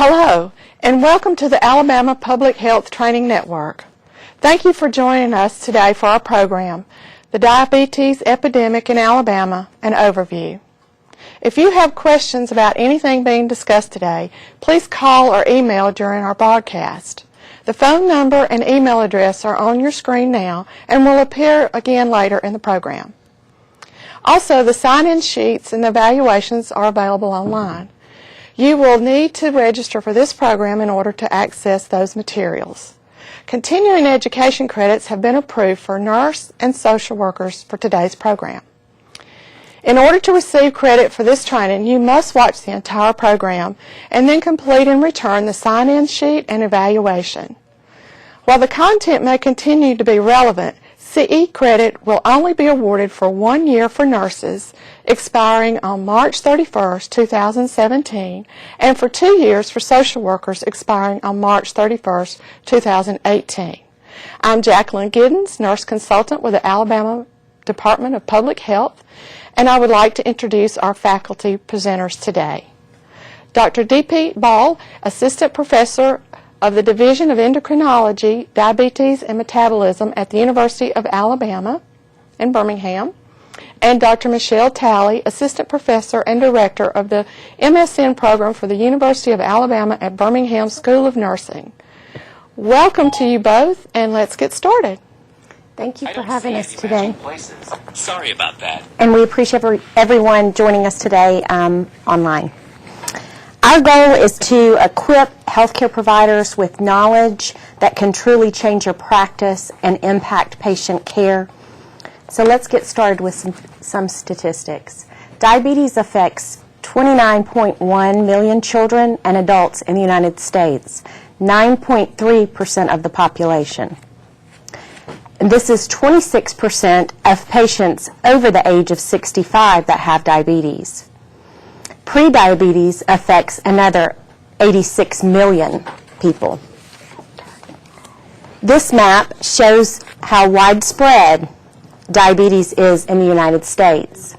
Hello, and welcome to the Alabama Public Health Training Network. Thank you for joining us today for our program, The Diabetes Epidemic in Alabama, an Overview. If you have questions about anything being discussed today, please call or email during our broadcast. The phone number and email address are on your screen now and will appear again later in the program. Also, the sign-in sheets and evaluations are available online. You will need to register for this program in order to access those materials. Continuing education credits have been approved for nurse and social workers for today's program. In order to receive credit for this training, you must watch the entire program and then complete and return the sign-in sheet and evaluation. While the content may continue to be relevant, CE credit will only be awarded for 1 year for nurses, expiring on March 31st, 2017, and for 2 years for social workers, expiring on March 31st, 2018. I'm Jacqueline Giddens, nurse consultant with the Alabama Department of Public Health, and I would like to introduce our faculty presenters today. Dr. D.P. Ball, Assistant Professor of the Division of Endocrinology, Diabetes and Metabolism at the University of Alabama in Birmingham, and Dr. Michelle Talley, Assistant Professor and Director of the MSN program for the University of Alabama at Birmingham School of Nursing. Welcome to you both, and let's get started. Thank you for having us today. Sorry about that. And we appreciate everyone joining us today online. Our goal is to equip healthcare providers with knowledge that can truly change your practice and impact patient care. So let's get started with some statistics. Diabetes affects 29.1 million children and adults in the United States, 9.3% of the population. And this is 26% of patients over the age of 65 that have diabetes. Prediabetes affects another 86 million people. This map shows how widespread diabetes is in the United States.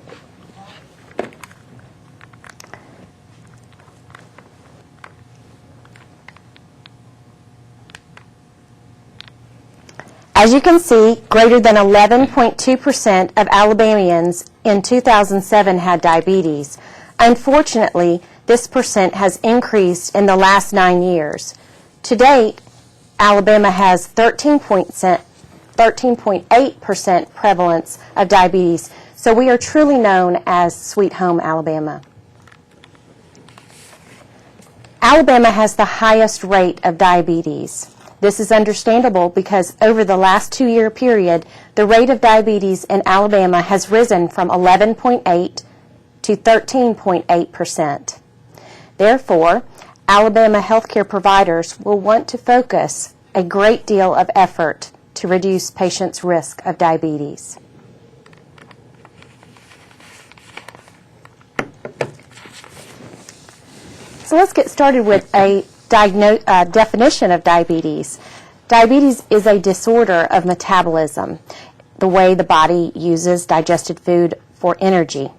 As you can see, greater than 11.2% of Alabamians in 2007 had diabetes. Unfortunately, this percent has increased in the last 9 years. To date, Alabama has 13.8% prevalence of diabetes, so we are truly known as Sweet Home Alabama. Alabama has the highest rate of diabetes. This is understandable because over the last 2-year period, the rate of diabetes in Alabama has risen from 11.8% to 13.8%. Therefore, Alabama healthcare providers will want to focus a great deal of effort to reduce patients' risk of diabetes. So let's get started with a definition of diabetes. Diabetes is a disorder of metabolism, the way the body uses digested food for energy.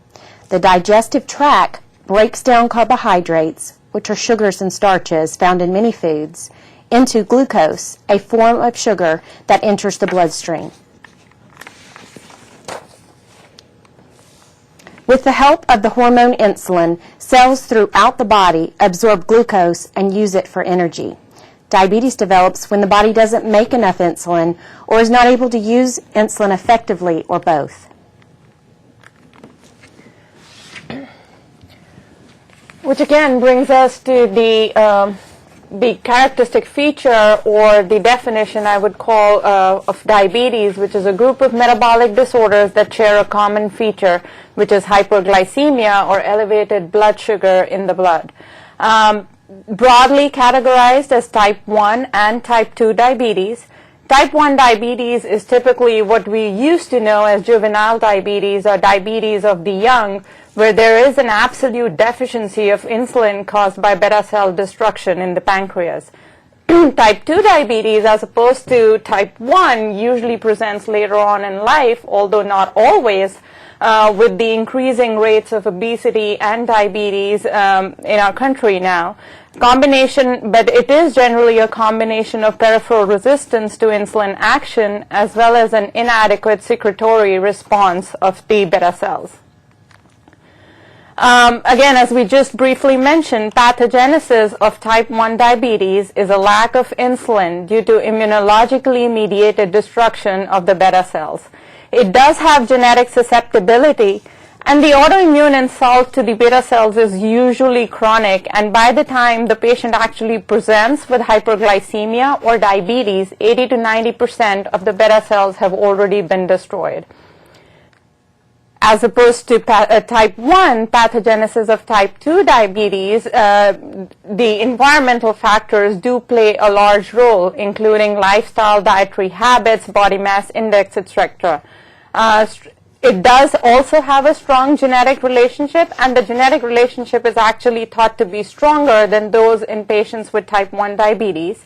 The digestive tract breaks down carbohydrates, which are sugars and starches found in many foods, into glucose, a form of sugar that enters the bloodstream. With the help of the hormone insulin, cells throughout the body absorb glucose and use it for energy. Diabetes develops when the body doesn't make enough insulin or is not able to use insulin effectively, or both. Which again brings us to the characteristic feature, or the definition I would call of diabetes, which is a group of metabolic disorders that share a common feature, which is hyperglycemia, or elevated blood sugar in the blood. Broadly categorized as type 1 and type 2 diabetes. Type 1 diabetes is typically what we used to know as juvenile diabetes, or diabetes of the young, where there is an absolute deficiency of insulin caused by beta cell destruction in the pancreas. Type 2 diabetes, as opposed to type 1, usually presents later on in life, although not always, with the increasing rates of obesity and diabetes in our country now. But it is generally a combination of peripheral resistance to insulin action as well as an inadequate secretory response of the beta cells. Again, as we just briefly mentioned, pathogenesis of type 1 diabetes is a lack of insulin due to immunologically mediated destruction of the beta cells. It does have genetic susceptibility, and the autoimmune insult to the beta cells is usually chronic, and by the time the patient actually presents with hyperglycemia or diabetes, 80 to 90% of the beta cells have already been destroyed. As opposed to type 1 pathogenesis of type 2 diabetes, the environmental factors do play a large role, including lifestyle, dietary habits, body mass index, etc. It does also have a strong genetic relationship, and the genetic relationship is actually thought to be stronger than those in patients with type 1 diabetes.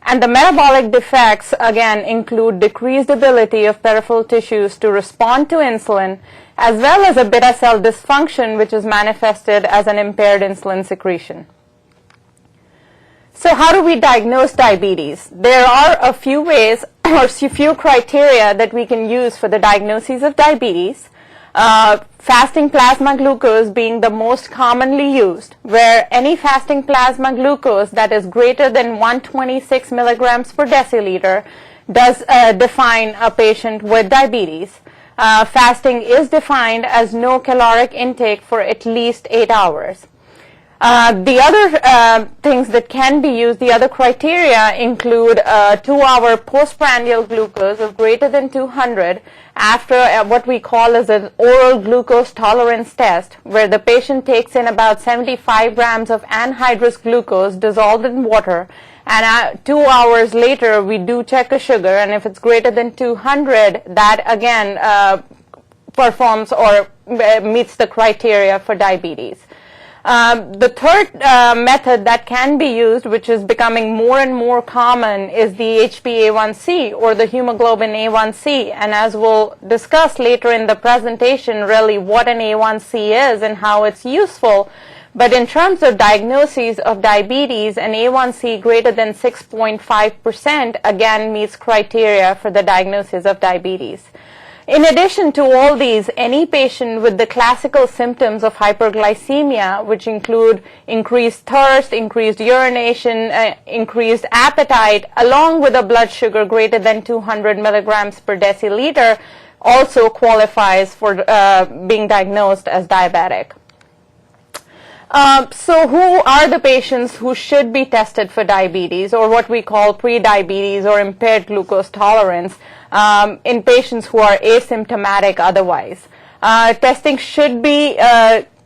And the metabolic defects, again, include decreased ability of peripheral tissues to respond to insulin, as well as a beta cell dysfunction, which is manifested as an impaired insulin secretion. So how do we diagnose diabetes? There are a few ways or a few criteria that we can use for the diagnosis of diabetes. Fasting plasma glucose being the most commonly used, where any fasting plasma glucose that is greater than 126 milligrams per deciliter does define a patient with diabetes. Fasting is defined as no caloric intake for at least 8 hours. The other things that can be used, the other criteria include 2-hour postprandial glucose of greater than 200 after what we call as an oral glucose tolerance test, where the patient takes in about 75 grams of anhydrous glucose dissolved in water, and 2 hours later we do check a sugar, and if it's greater than 200, that again performs or meets the criteria for diabetes. The third method that can be used, which is becoming more and more common, is the HbA1c or the hemoglobin A1c, and as we'll discuss later in the presentation, really what an A1c is and how it's useful. But in terms of diagnoses of diabetes, an A1c greater than 6.5% again meets criteria for the diagnosis of diabetes. In addition to all these, any patient with the classical symptoms of hyperglycemia, which include increased thirst, increased urination, increased appetite, along with a blood sugar greater than 200 milligrams per deciliter, also qualifies for being diagnosed as diabetic. So who are the patients who should be tested for diabetes, or what we call pre-diabetes or impaired glucose tolerance, in patients who are asymptomatic otherwise? Testing should be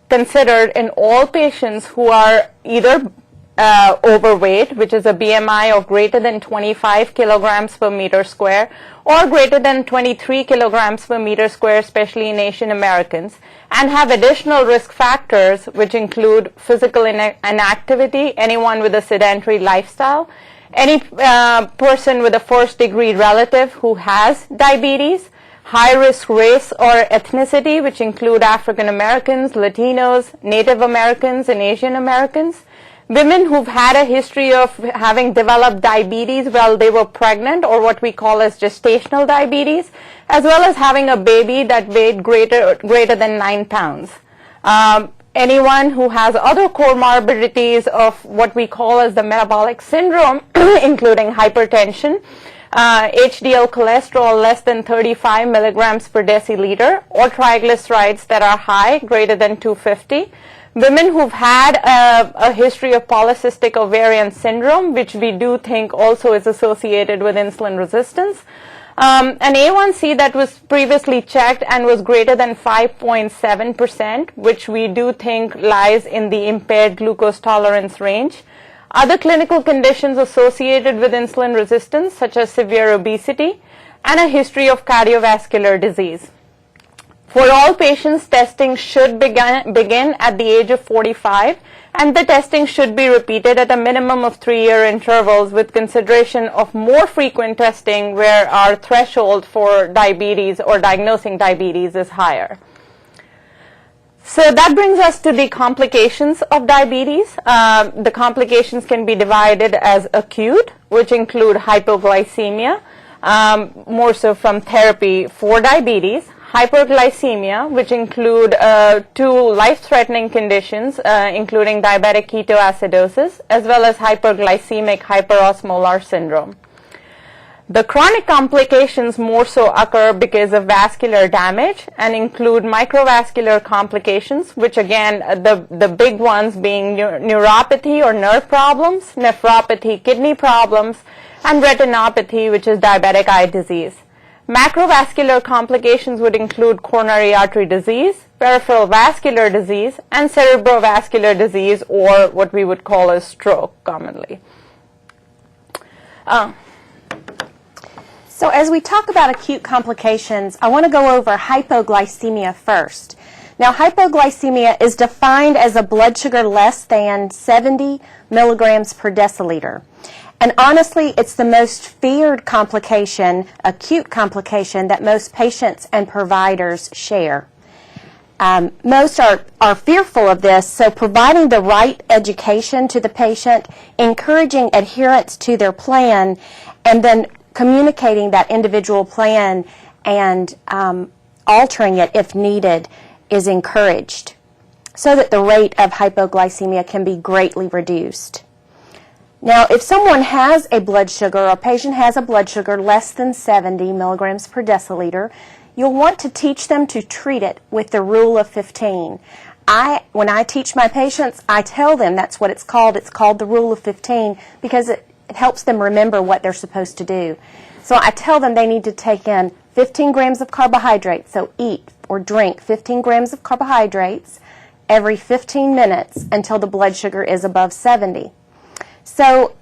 considered in all patients who are either overweight, which is a BMI of greater than 25 kilograms per meter square, or greater than 23 kilograms per meter square, especially in Asian Americans, and have additional risk factors, which include physical inactivity, anyone with a sedentary lifestyle, any person with a first-degree relative who has diabetes, high-risk race or ethnicity, which include African Americans, Latinos, Native Americans, and Asian Americans, women who've had a history of having developed diabetes while they were pregnant, or what we call as gestational diabetes, as well as having a baby that weighed greater than 9 pounds. Anyone who has other comorbidities of what we call as the metabolic syndrome, including hypertension, HDL cholesterol less than 35 milligrams per deciliter, or triglycerides that are high, greater than 250. Women who've had a history of polycystic ovarian syndrome, which we do think also is associated with insulin resistance. An A1C that was previously checked and was greater than 5.7%, which we do think lies in the impaired glucose tolerance range. Other clinical conditions associated with insulin resistance, such as severe obesity, and a history of cardiovascular disease. For all patients, testing should begin at the age of 45, and the testing should be repeated at a minimum of 3-year intervals, with consideration of more frequent testing where our threshold for diabetes or diagnosing diabetes is higher. So that brings us to the complications of diabetes. The complications can be divided as acute, which include hypoglycemia, more so from therapy for diabetes, hyperglycemia, which include two life-threatening conditions, including diabetic ketoacidosis, as well as hyperglycemic hyperosmolar syndrome. The chronic complications more so occur because of vascular damage and include microvascular complications, which again, the big ones being neuropathy or nerve problems, nephropathy, kidney problems, and retinopathy, which is diabetic eye disease. Macrovascular complications would include coronary artery disease, peripheral vascular disease, and cerebrovascular disease, or what we would call a stroke commonly. So as we talk about acute complications, I want to go over hypoglycemia first. Now, hypoglycemia is defined as a blood sugar less than 70 milligrams per deciliter. And honestly, it's the most feared complication, acute complication, that most patients and providers share. Most are fearful of this, so providing the right education to the patient, encouraging adherence to their plan, and then communicating that individual plan and altering it if needed is encouraged so that the rate of hypoglycemia can be greatly reduced. Now, if someone has a blood sugar, or a patient has a blood sugar less than 70 milligrams per deciliter, you'll want to teach them to treat it with the rule of 15. When I teach my patients, I tell them that's what it's called. It's called the rule of 15 because it helps them remember what they're supposed to do. So I tell them they need to take in 15 grams of carbohydrates, so eat or drink 15 grams of carbohydrates every 15 minutes until the blood sugar is above 70. So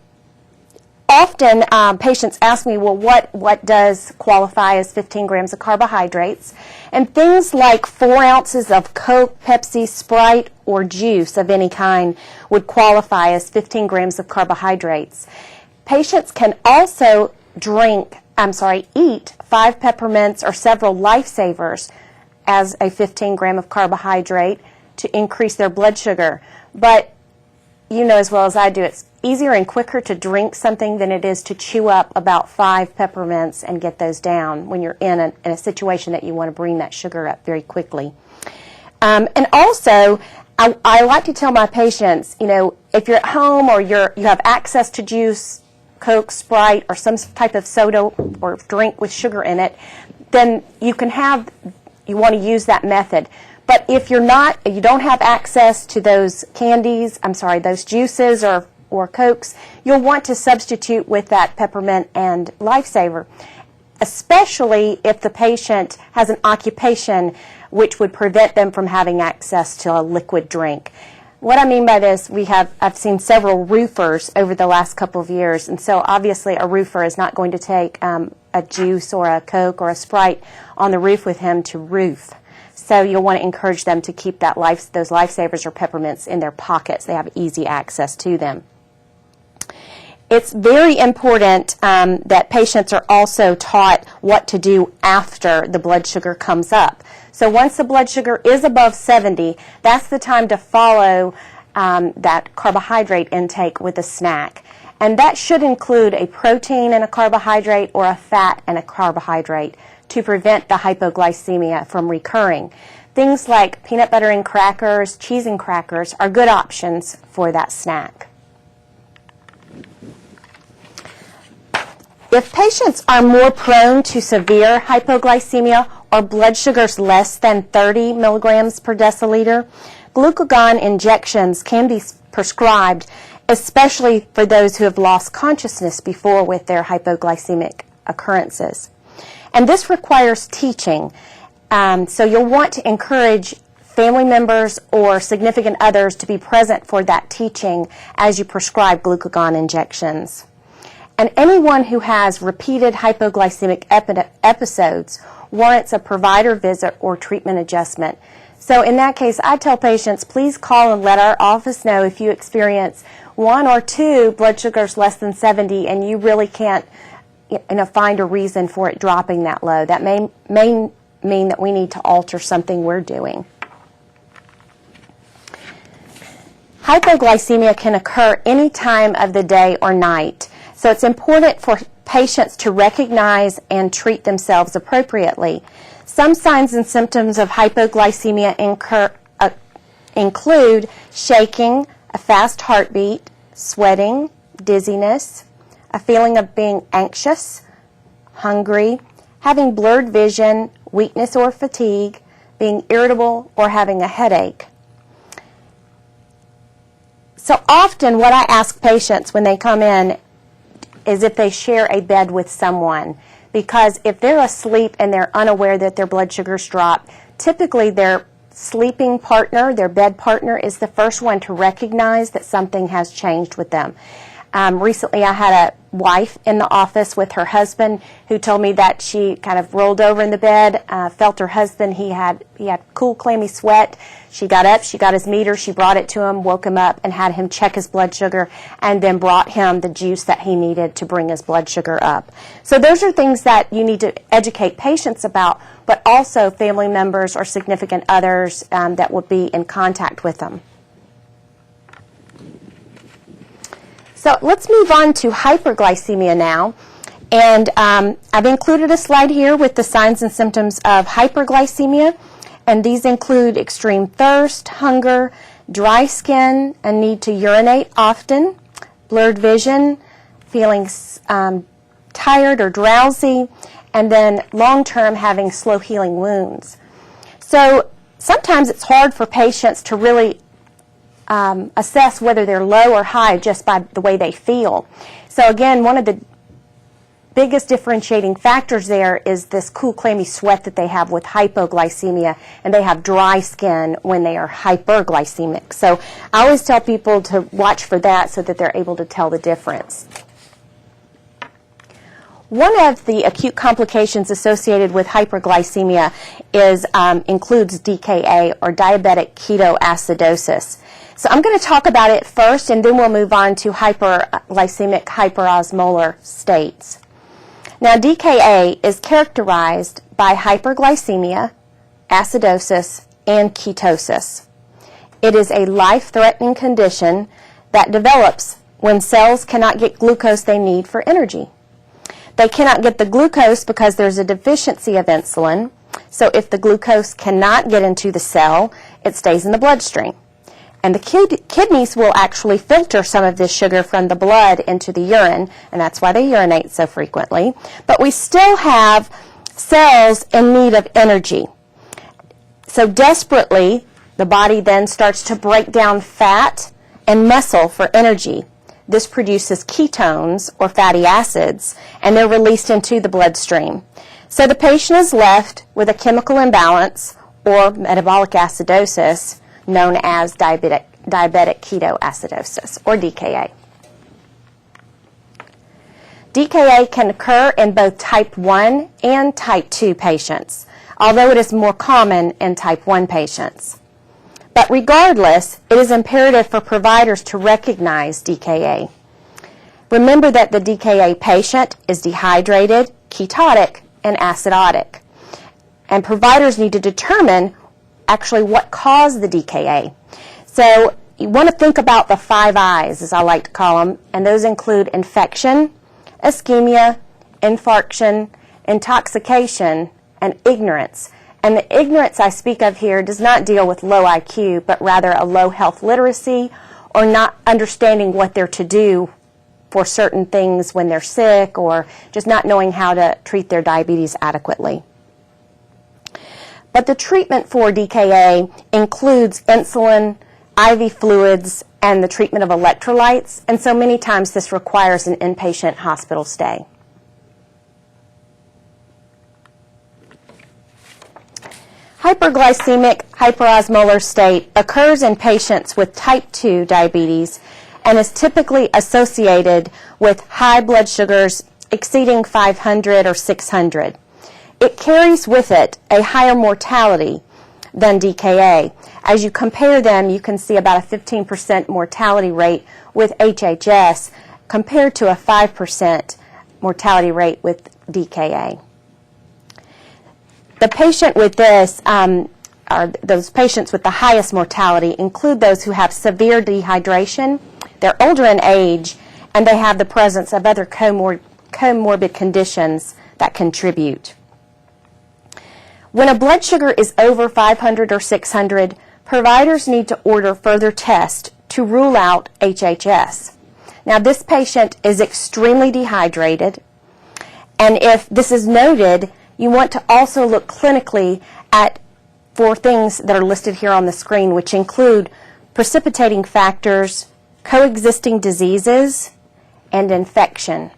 often patients ask me, well, what does qualify as 15 grams of carbohydrates? And things like 4 ounces of Coke, Pepsi, Sprite, or juice of any kind would qualify as 15 grams of carbohydrates. Patients can also eat 5 peppermints or several lifesavers as a 15 gram of carbohydrate to increase their blood sugar. But you know as well as I do, it's easier and quicker to drink something than it is to chew up about 5 peppermints and get those down when you're in a situation that you want to bring that sugar up very quickly. And also, I like to tell my patients, you know, if you're at home or you have access to juice, Coke, Sprite, or some type of soda or drink with sugar in it, then you want to use that method. But if you don't have access to those those juices or Cokes, you'll want to substitute with that peppermint and lifesaver, especially if the patient has an occupation which would prevent them from having access to a liquid drink. What I mean by this, I've seen several roofers over the last couple of years, and so obviously a roofer is not going to take a juice or a Coke or a Sprite on the roof with him to roof. So you'll want to encourage them to keep those lifesavers or peppermints in their pockets. They have easy access to them. It's very important that patients are also taught what to do after the blood sugar comes up. So once the blood sugar is above 70, that's the time to follow that carbohydrate intake with a snack. And that should include a protein and a carbohydrate or a fat and a carbohydrate to prevent the hypoglycemia from recurring. Things like peanut butter and crackers, cheese and crackers are good options for that snack. If patients are more prone to severe hypoglycemia or blood sugars less than 30 milligrams per deciliter, glucagon injections can be prescribed, especially for those who have lost consciousness before with their hypoglycemic occurrences. And this requires teaching, so you'll want to encourage family members or significant others to be present for that teaching as you prescribe glucagon injections. And anyone who has repeated hypoglycemic episodes warrants a provider visit or treatment adjustment. So in that case, I tell patients, please call and let our office know if you experience 1 or 2 blood sugars less than 70 and you really can't find a reason for it dropping that low. That may mean that we need to alter something we're doing. Hypoglycemia can occur any time of the day or night, so it's important for patients to recognize and treat themselves appropriately. Some signs and symptoms of hypoglycemia include shaking, a fast heartbeat, sweating, dizziness, a feeling of being anxious, hungry, having blurred vision, weakness or fatigue, being irritable, or having a headache. So often what I ask patients when they come in is if they share a bed with someone, because if they're asleep and they're unaware that their blood sugars drop, typically their sleeping partner, their bed partner, is the first one to recognize that something has changed with them. Recently I had a wife in the office with her husband who told me that she kind of rolled over in the bed, felt her husband, he had cool, clammy sweat. She got up, she got his meter, she brought it to him, woke him up, and had him check his blood sugar, and then brought him the juice that he needed to bring his blood sugar up. So those are things that you need to educate patients about, but also family members or significant others that will be in contact with them. So let's move on to hyperglycemia now. And I've included a slide here with the signs and symptoms of hyperglycemia. And these include extreme thirst, hunger, dry skin, a need to urinate often, blurred vision, feeling tired or drowsy, and then long-term having slow healing wounds. So sometimes it's hard for patients to really assess whether they're low or high just by the way they feel. So again, one of the biggest differentiating factors there is this cool, clammy sweat that they have with hypoglycemia, and they have dry skin when they are hyperglycemic. So I always tell people to watch for that so that they're able to tell the difference. One of the acute complications associated with hyperglycemia includes DKA, or diabetic ketoacidosis. So I'm going to talk about it first, and then we'll move on to hyperglycemic hyperosmolar states. Now, DKA is characterized by hyperglycemia, acidosis, and ketosis. It is a life-threatening condition that develops when cells cannot get glucose they need for energy. They cannot get the glucose because there's a deficiency of insulin. So if the glucose cannot get into the cell, it stays in the bloodstream. And the kidneys will actually filter some of this sugar from the blood into the urine, and that's why they urinate so frequently. But we still have cells in need of energy. So desperately, the body then starts to break down fat and muscle for energy. This produces ketones, or fatty acids, and they're released into the bloodstream. So the patient is left with a chemical imbalance, or metabolic acidosis, known as diabetic ketoacidosis, or DKA. DKA can occur in both type 1 and type 2 patients, although it is more common in type 1 patients. But regardless, it is imperative for providers to recognize DKA. Remember that the DKA patient is dehydrated, ketotic, and acidotic. And providers need to determine actually what caused the DKA. So you want to think about the 5 I's, as I like to call them, and those include infection, ischemia, infarction, intoxication, and ignorance. And the ignorance I speak of here does not deal with low IQ, but rather a low health literacy, or not understanding what they're to do for certain things when they're sick, or just not knowing how to treat their diabetes adequately. But the treatment for DKA includes insulin, IV fluids, and the treatment of electrolytes, and so many times this requires an inpatient hospital stay. Hyperglycemic hyperosmolar state occurs in patients with type 2 diabetes and is typically associated with high blood sugars exceeding 500 or 600. It carries with it a higher mortality than DKA. As you compare them, you can see about a 15% mortality rate with HHS compared to a 5% mortality rate with DKA. The patient with this those patients with the highest mortality include those who have severe dehydration, they're older in age, and they have the presence of other comorbid conditions that contribute. When a blood sugar is over 500 or 600, providers need to order further tests to rule out HHS. Now, this patient is extremely dehydrated, and if this is noted, you want to also look clinically for things that are listed here on the screen, which include precipitating factors, coexisting diseases, and infection.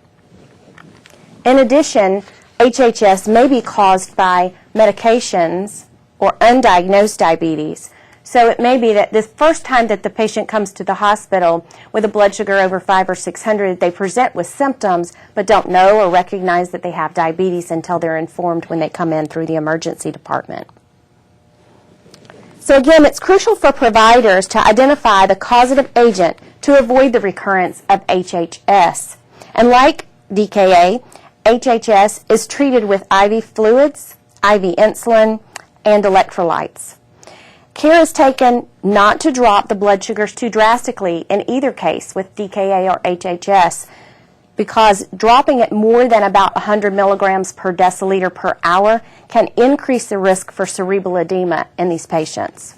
In addition, HHS may be caused by medications or undiagnosed diabetes. So it may be that the first time that the patient comes to the hospital with a blood sugar over 500 or 600, they present with symptoms but don't know or recognize that they have diabetes until they're informed when they come in through the emergency department. So again, it's crucial for providers to identify the causative agent to avoid the recurrence of HHS. And like DKA, HHS is treated with IV fluids, IV insulin, and electrolytes. Care is taken not to drop the blood sugars too drastically in either case with DKA or HHS, because dropping it more than about 100 milligrams per deciliter per hour can increase the risk for cerebral edema in these patients.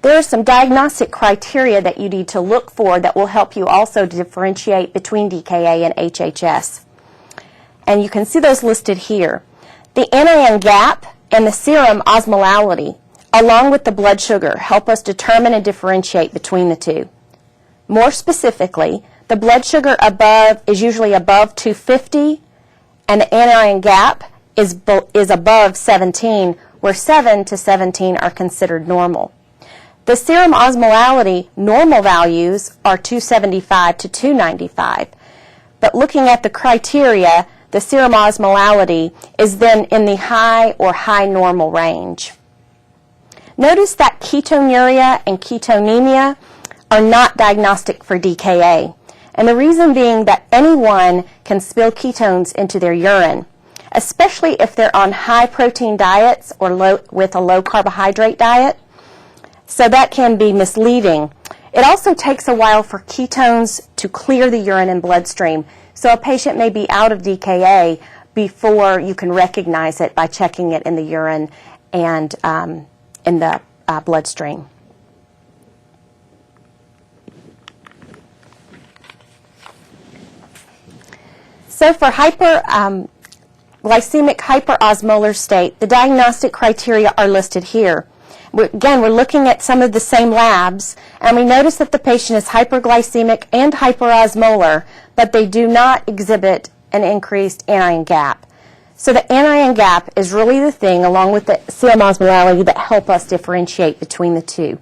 There are some diagnostic criteria that you need to look for that will help you also differentiate between DKA and HHS. And you can see those listed here. The anion gap and the serum osmolality, along with the blood sugar, help us determine and differentiate between the two. More specifically, the blood sugar is usually above 250, and the anion gap is above 17, where 7 to 17 are considered normal. The serum osmolality normal values are 275 to 295, but looking at the criteria, the serum osmolality is then in the high or high normal range. Notice that ketonuria and ketonemia are not diagnostic for DKA, and the reason being that anyone can spill ketones into their urine, especially if they're on high protein diets or with a low carbohydrate diet, so that can be misleading. It also takes a while for ketones to clear the urine and bloodstream, so a patient may be out of DKA before you can recognize it by checking it in the urine and in the bloodstream. So for glycemic hyperosmolar state, the diagnostic criteria are listed here. Again, we're looking at some of the same labs, and we notice that the patient is hyperglycemic and hyperosmolar, but they do not exhibit an increased anion gap. So the anion gap is really the thing, along with the serum osmolality, that help us differentiate between the two.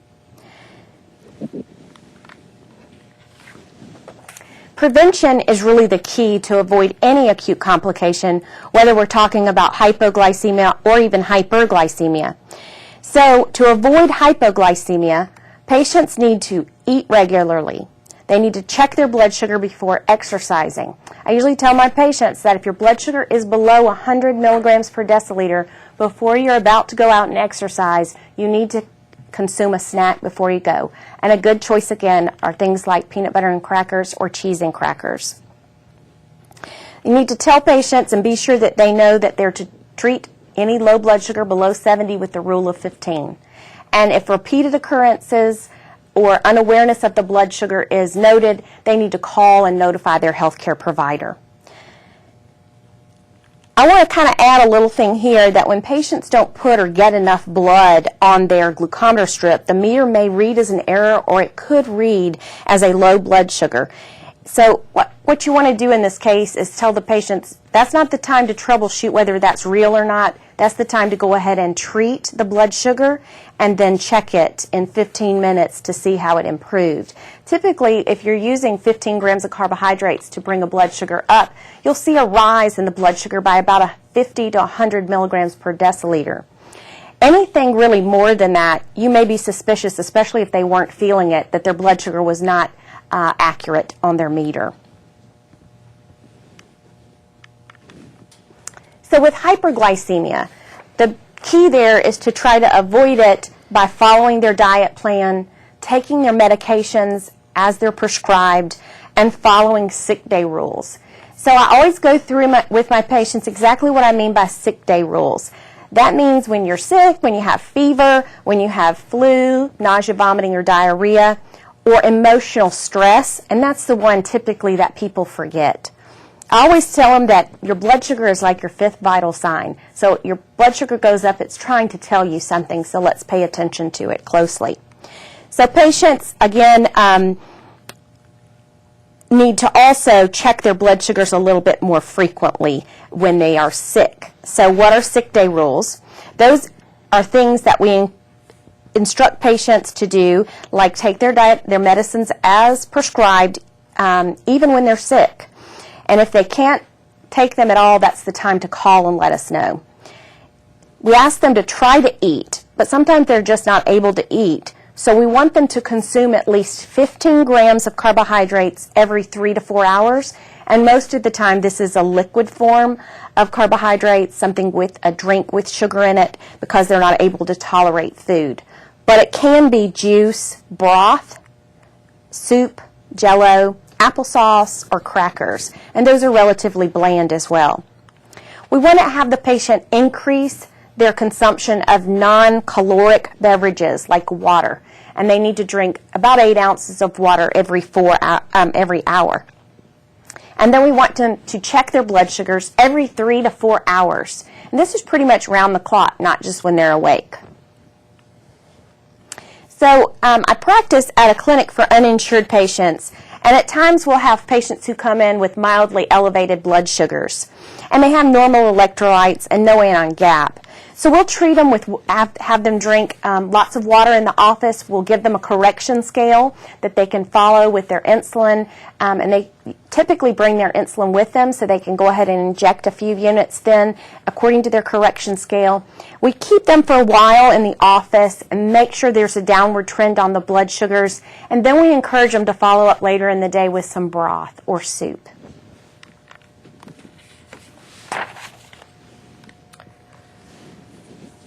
Prevention is really the key to avoid any acute complication, whether we're talking about hypoglycemia or even hyperglycemia. So to avoid hypoglycemia, patients need to eat regularly. They need to check their blood sugar before exercising. I usually tell my patients that if your blood sugar is below 100 milligrams per deciliter before you're about to go out and exercise, you need to consume a snack before you go. And a good choice, again, are things like peanut butter and crackers or cheese and crackers. You need to tell patients and be sure that they know that they're to treat any low blood sugar below 70 with the rule of 15. And if repeated occurrences or unawareness of the blood sugar is noted, they need to call and notify their healthcare provider. I want to kind of add a little thing here that when patients don't put or get enough blood on their glucometer strip, the meter may read as an error or it could read as a low blood sugar. So what you want to do in this case is tell the patients that's not the time to troubleshoot whether that's real or not. That's the time to go ahead and treat the blood sugar and then check it in 15 minutes to see how it improved. Typically, if you're using 15 grams of carbohydrates to bring a blood sugar up, you'll see a rise in the blood sugar by about 50 to 100 milligrams per deciliter. Anything really more than that, you may be suspicious, especially if they weren't feeling it, that their blood sugar was not accurate on their meter. So with hyperglycemia, the key there is to try to avoid it by following their diet plan, taking their medications as they're prescribed, and following sick day rules. So I always go through with my patients exactly what I mean by sick day rules. That means when you're sick, when you have fever, when you have flu, nausea, vomiting, or diarrhea, or emotional stress, and that's the one typically that people forget. I always tell them that your blood sugar is like your fifth vital sign. So your blood sugar goes up, it's trying to tell you something, so let's pay attention to it closely. So patients, again, need to also check their blood sugars a little bit more frequently when they are sick. So what are sick day rules? Those are things that we instruct patients to do, like take their medicines as prescribed, even when they're sick. And if they can't take them at all, that's the time to call and let us know. We ask them to try to eat, but sometimes they're just not able to eat. So we want them to consume at least 15 grams of carbohydrates every 3 to 4 hours. And most of the time, this is a liquid form of carbohydrates, something with a drink with sugar in it, because they're not able to tolerate food. But it can be juice, broth, soup, Jell-O, applesauce, or crackers. And those are relatively bland as well. We want to have the patient increase their consumption of non-caloric beverages like water. And they need to drink about 8 ounces of water every hour. And then we want them to check their blood sugars every 3 to 4 hours. And this is pretty much round the clock, not just when they're awake. So I practice at a clinic for uninsured patients, and at times we'll have patients who come in with mildly elevated blood sugars, and they have normal electrolytes and no ANON-GAP. So we'll treat them with, have them drink lots of water in the office. We'll give them a correction scale that they can follow with their insulin, and they typically bring their insulin with them so they can go ahead and inject a few units then according to their correction scale. We keep them for a while in the office and make sure there's a downward trend on the blood sugars, and then we encourage them to follow up later in the day with some broth or soup.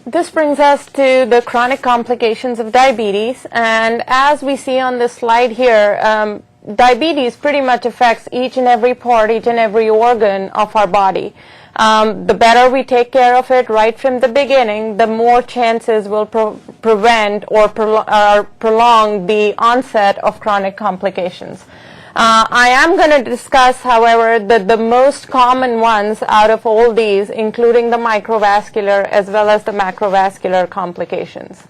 This brings us to the chronic complications of diabetes, and as we see on this slide here, diabetes pretty much affects each and every part, each and every organ of our body. The better we take care of it right from the beginning, the more chances will prevent or prolong the onset of chronic complications. I am going to discuss, however, the most common ones out of all these, including the microvascular as well as the macrovascular complications.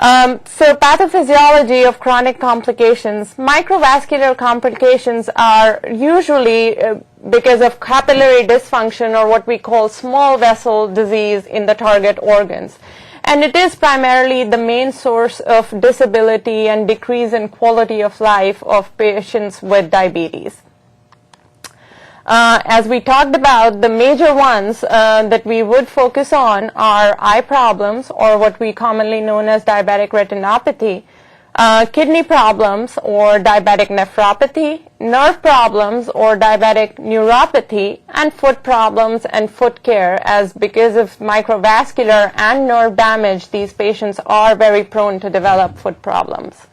So pathophysiology of chronic complications. Microvascular complications are usually because of capillary dysfunction, or what we call small vessel disease in the target organs. And it is primarily the main source of disability and decrease in quality of life of patients with diabetes. As we talked about, the major ones that we would focus on are eye problems, or what we commonly known as diabetic retinopathy, kidney problems or diabetic nephropathy, nerve problems or diabetic neuropathy, and foot problems and foot care, as because of microvascular and nerve damage, these patients are very prone to develop foot problems.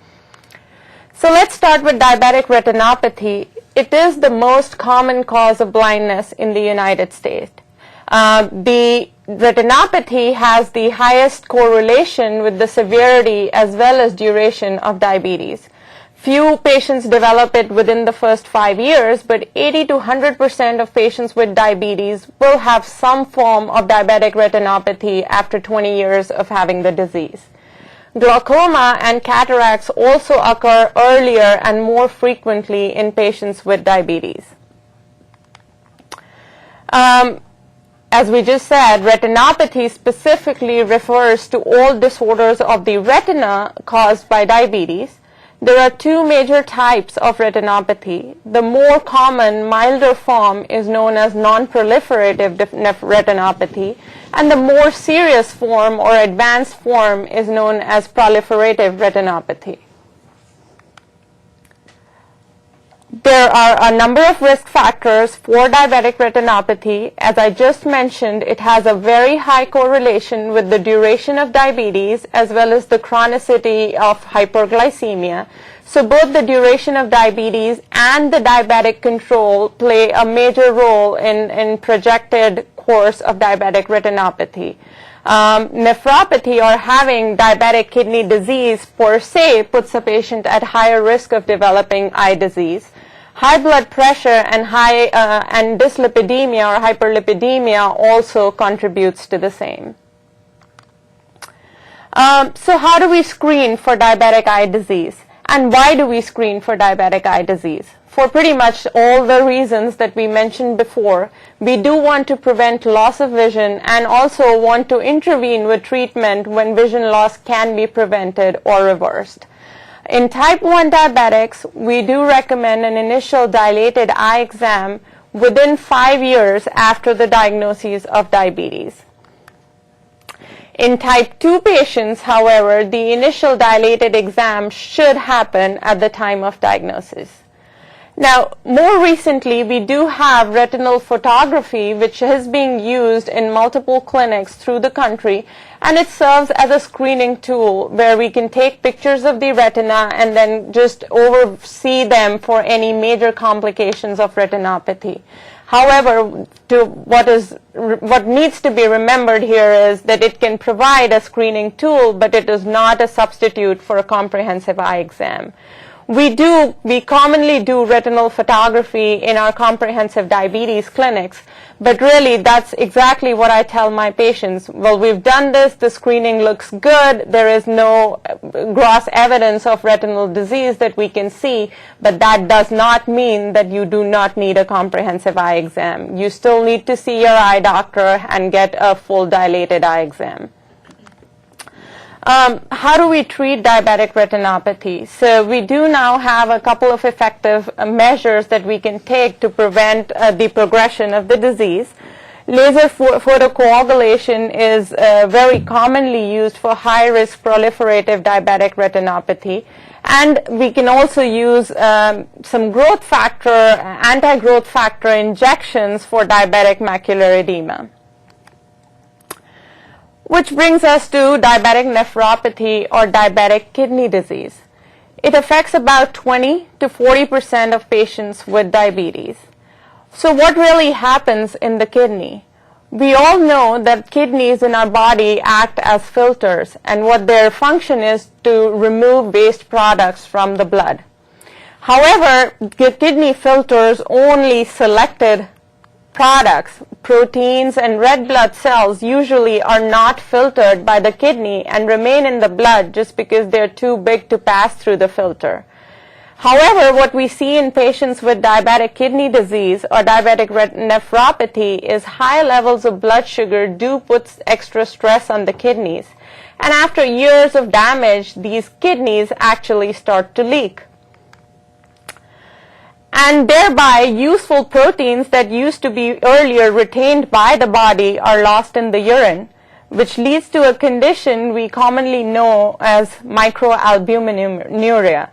So let's start with diabetic retinopathy. It is the most common cause of blindness in the United States. The retinopathy has the highest correlation with the severity as well as duration of diabetes. Few patients develop it within the first 5 years, but 80 to 100% of patients with diabetes will have some form of diabetic retinopathy after 20 years of having the disease. Glaucoma and cataracts also occur earlier and more frequently in patients with diabetes. As we just said, retinopathy specifically refers to all disorders of the retina caused by diabetes. There are two major types of retinopathy. The more common, milder form is known as non-proliferative retinopathy, and the more serious form or advanced form is known as proliferative retinopathy. There are a number of risk factors for diabetic retinopathy. As I just mentioned, it has a very high correlation with the duration of diabetes as well as the chronicity of hyperglycemia. So both the duration of diabetes and the diabetic control play a major role in projected course of diabetic retinopathy. Nephropathy or having diabetic kidney disease per se puts a patient at higher risk of developing eye disease. High blood pressure and and dyslipidemia or hyperlipidemia also contributes to the same. So how do we screen for diabetic eye disease? And why do we screen for diabetic eye disease? For pretty much all the reasons that we mentioned before, we do want to prevent loss of vision and also want to intervene with treatment when vision loss can be prevented or reversed. In type 1 diabetics, we do recommend an initial dilated eye exam within 5 years after the diagnosis of diabetes. In type 2 patients, however, the initial dilated exam should happen at the time of diagnosis. Now, more recently, we do have retinal photography, which is being used in multiple clinics through the country, and it serves as a screening tool where we can take pictures of the retina and then just oversee them for any major complications of retinopathy. However, what needs to be remembered here is that it can provide a screening tool, but it is not a substitute for a comprehensive eye exam. We commonly do retinal photography in our comprehensive diabetes clinics, but really that's exactly what I tell my patients. Well, we've done this, the screening looks good, there is no gross evidence of retinal disease that we can see, but that does not mean that you do not need a comprehensive eye exam. You still need to see your eye doctor and get a full dilated eye exam. How do we treat diabetic retinopathy? So we do now have a couple of effective measures that we can take to prevent the progression of the disease. Laser photocoagulation is very commonly used for high-risk proliferative diabetic retinopathy. And we can also use some growth factor, anti-growth factor injections for diabetic macular edema. Which brings us to diabetic nephropathy or diabetic kidney disease. It affects about 20 to 40% of patients with diabetes. So what really happens in the kidney? We all know that kidneys in our body act as filters, and what their function is to remove waste products from the blood. However, kidney filters only selected products. Proteins and red blood cells usually are not filtered by the kidney and remain in the blood just because they're too big to pass through the filter. However, what we see in patients with diabetic kidney disease or diabetic nephropathy is high levels of blood sugar do put extra stress on the kidneys. And after years of damage, these kidneys actually start to leak. And thereby, useful proteins that used to be earlier retained by the body are lost in the urine, which leads to a condition we commonly know as microalbuminuria.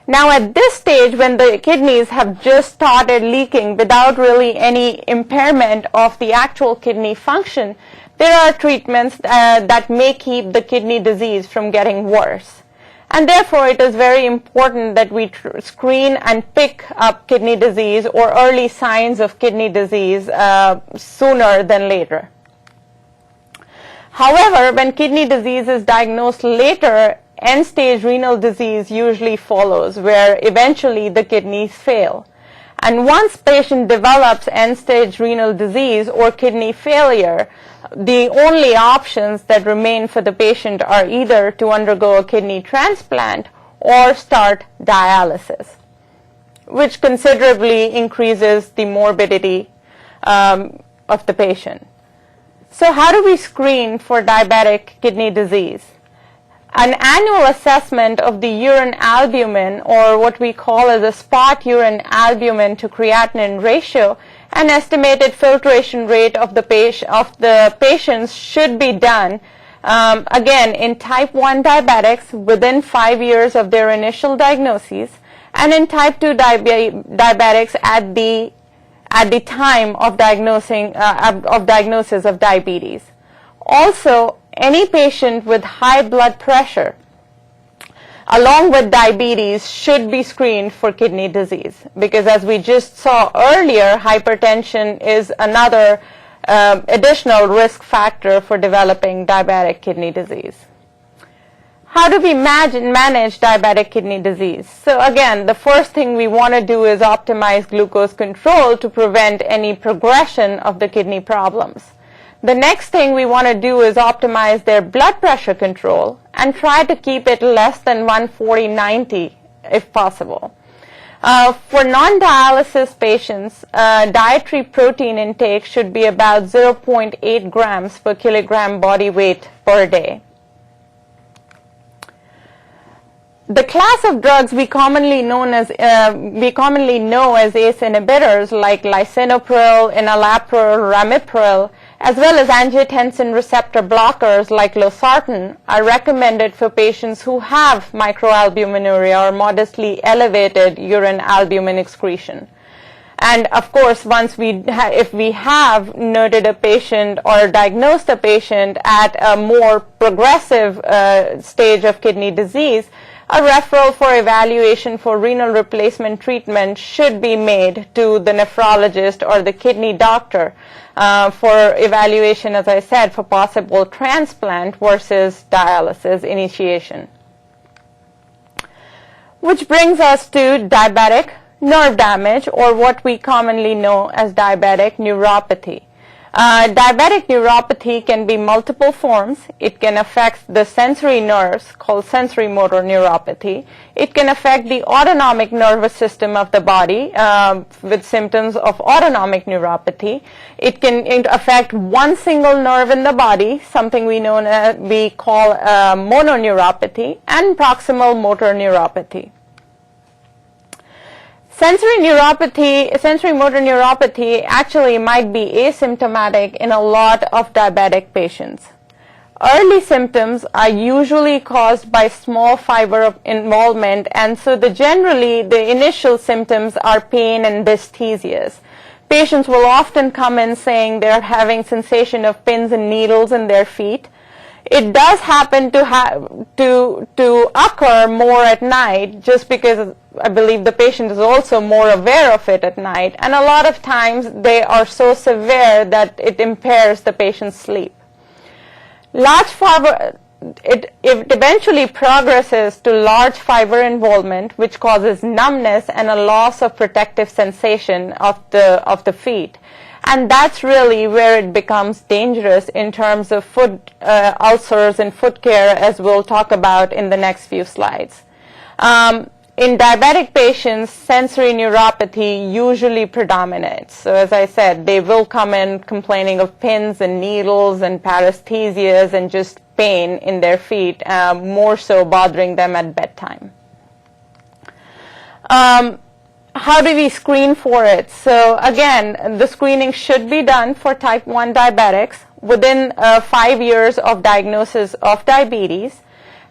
Now, at this stage, when the kidneys have just started leaking without really any impairment of the actual kidney function, there are treatments that may keep the kidney disease from getting worse. And therefore, it is very important that we screen and pick up kidney disease or early signs of kidney disease sooner than later. However, when kidney disease is diagnosed later, end-stage renal disease usually follows, where eventually the kidneys fail. And once patient develops end-stage renal disease or kidney failure, the only options that remain for the patient are either to undergo a kidney transplant or start dialysis, which considerably increases the morbidity of the patient. So how do we screen for diabetic kidney disease? An annual assessment of the urine albumin, or what we call as a spot urine albumin to creatinine ratio, an estimated filtration rate of the patients should be done, again, in type 1 diabetics within 5 years of their initial diagnosis, and in type 2 diabetics at the time of diagnosis of diabetes. Also, any patient with high blood pressure along with diabetes should be screened for kidney disease, because as we just saw earlier, hypertension is another additional risk factor for developing diabetic kidney disease. How do we manage diabetic kidney disease? So again, the first thing we want to do is optimize glucose control to prevent any progression of the kidney problems. The next thing we want to do is optimize their blood pressure control and try to keep it less than 140/90 if possible. For non-dialysis patients, dietary protein intake should be about 0.8 grams per kilogram body weight per day. The class of drugs we commonly know as ACE inhibitors like lisinopril, enalapril, ramipril, as well as angiotensin receptor blockers like losartan are recommended for patients who have microalbuminuria or modestly elevated urine albumin excretion. And of course, if we have noted a patient or diagnosed a patient at a more progressive stage of kidney disease, a referral for evaluation for renal replacement treatment should be made to the nephrologist or the kidney doctor for evaluation, as I said, for possible transplant versus dialysis initiation. Which brings us to diabetic nerve damage, or what we commonly know as diabetic neuropathy. Diabetic neuropathy can be multiple forms. It can affect the sensory nerves, called sensory motor neuropathy. It can affect the autonomic nervous system of the body with symptoms of autonomic neuropathy. It can affect one single nerve in the body, something we call mononeuropathy, and proximal motor neuropathy. Sensory motor neuropathy actually might be asymptomatic in a lot of diabetic patients. Early symptoms are usually caused by small fiber involvement, and so generally the initial symptoms are pain and dysthesias. Patients will often come in saying they're having sensation of pins and needles in their feet. It does happen to occur more at night, just because I believe the patient is also more aware of it at night, and a lot of times they are so severe that it impairs the patient's sleep. It eventually progresses to large fiber involvement, which causes numbness and a loss of protective sensation of the feet. And that's really where it becomes dangerous in terms of foot ulcers and foot care, as we'll talk about in the next few slides. In diabetic patients, sensory neuropathy usually predominates. So as I said, they will come in complaining of pins and needles and paresthesias and just pain in their feet, more so bothering them at bedtime. How do we screen for it? So again, the screening should be done for type 1 diabetics within 5 years of diagnosis of diabetes,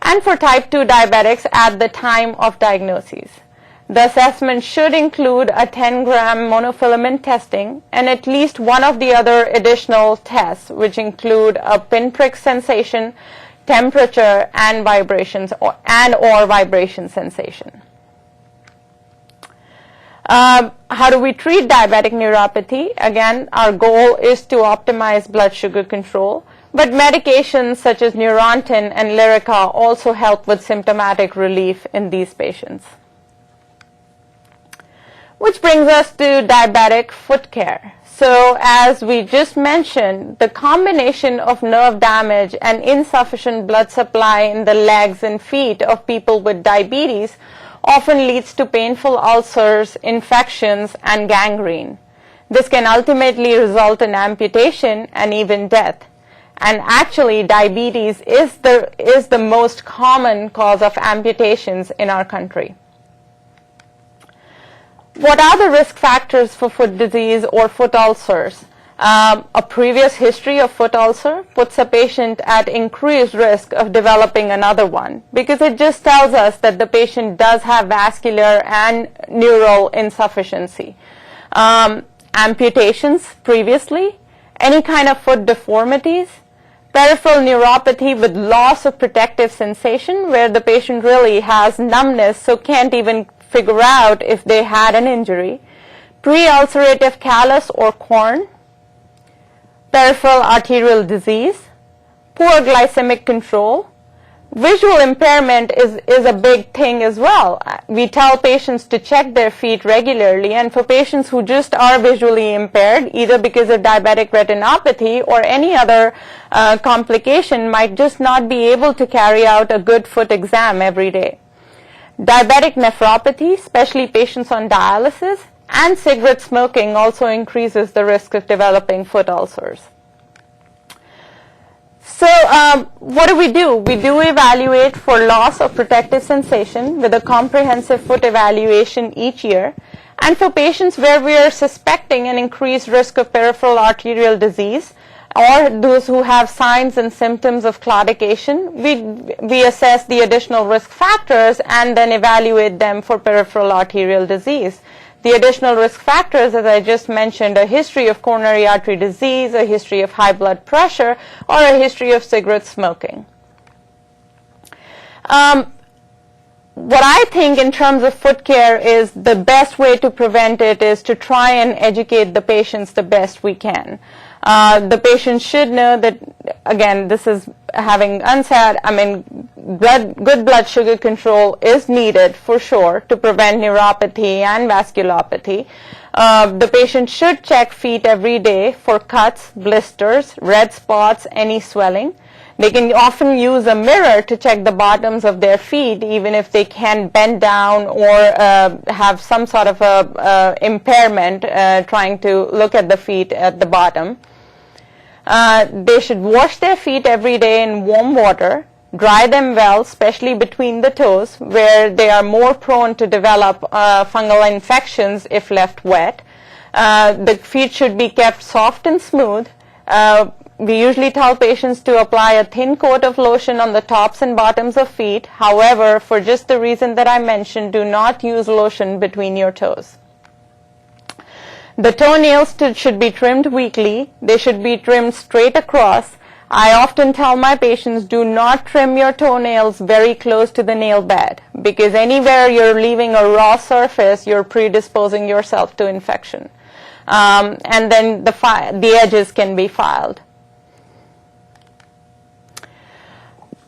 and for type 2 diabetics at the time of diagnosis. The assessment should include a 10-gram monofilament testing and at least one of the other additional tests, which include a pinprick sensation, temperature, and vibrations or vibration sensation. How do we treat diabetic neuropathy? Again, our goal is to optimize blood sugar control, but medications such as Neurontin and Lyrica also help with symptomatic relief in these patients. Which brings us to diabetic foot care. So as we just mentioned, the combination of nerve damage and insufficient blood supply in the legs and feet of people with diabetes often leads to painful ulcers, infections, and gangrene. This can ultimately result in amputation and even death. And actually, diabetes is the most common cause of amputations in our country. What are the risk factors for foot disease or foot ulcers? A previous history of foot ulcer puts a patient at increased risk of developing another one, because it just tells us that the patient does have vascular and neural insufficiency. Amputations previously, any kind of foot deformities, peripheral neuropathy with loss of protective sensation where the patient really has numbness so can't even figure out if they had an injury, pre-ulcerative callus or corn, peripheral arterial disease, poor glycemic control. Visual impairment is a big thing as well. We tell patients to check their feet regularly, and for patients who just are visually impaired, either because of diabetic retinopathy or any other complication, might just not be able to carry out a good foot exam every day. Diabetic nephropathy, especially patients on dialysis, and cigarette smoking also increases the risk of developing foot ulcers. So what do? We do evaluate for loss of protective sensation with a comprehensive foot evaluation each year. And for patients where we are suspecting an increased risk of peripheral arterial disease, or those who have signs and symptoms of claudication, we assess the additional risk factors and then evaluate them for peripheral arterial disease. The additional risk factors, as I just mentioned, a history of coronary artery disease, a history of high blood pressure, or a history of cigarette smoking. What I think in terms of foot care is the best way to prevent it is to try and educate the patients the best we can. The patient should know that, again, this is having unsaid, good blood sugar control is needed for sure to prevent neuropathy and vasculopathy. The patient should check feet every day for cuts, blisters, red spots, any swelling. They can often use a mirror to check the bottoms of their feet, even if they can bend down or have some sort of a impairment trying to look at the feet at the bottom. They should wash their feet every day in warm water, dry them well, especially between the toes, where they are more prone to develop fungal infections if left wet. The feet should be kept soft and smooth. We usually tell patients to apply a thin coat of lotion on the tops and bottoms of feet. However, for just the reason that I mentioned, do not use lotion between your toes. The toenails should be trimmed weekly. They should be trimmed straight across. I often tell my patients, do not trim your toenails very close to the nail bed, because anywhere you're leaving a raw surface, you're predisposing yourself to infection. And then the edges can be filed.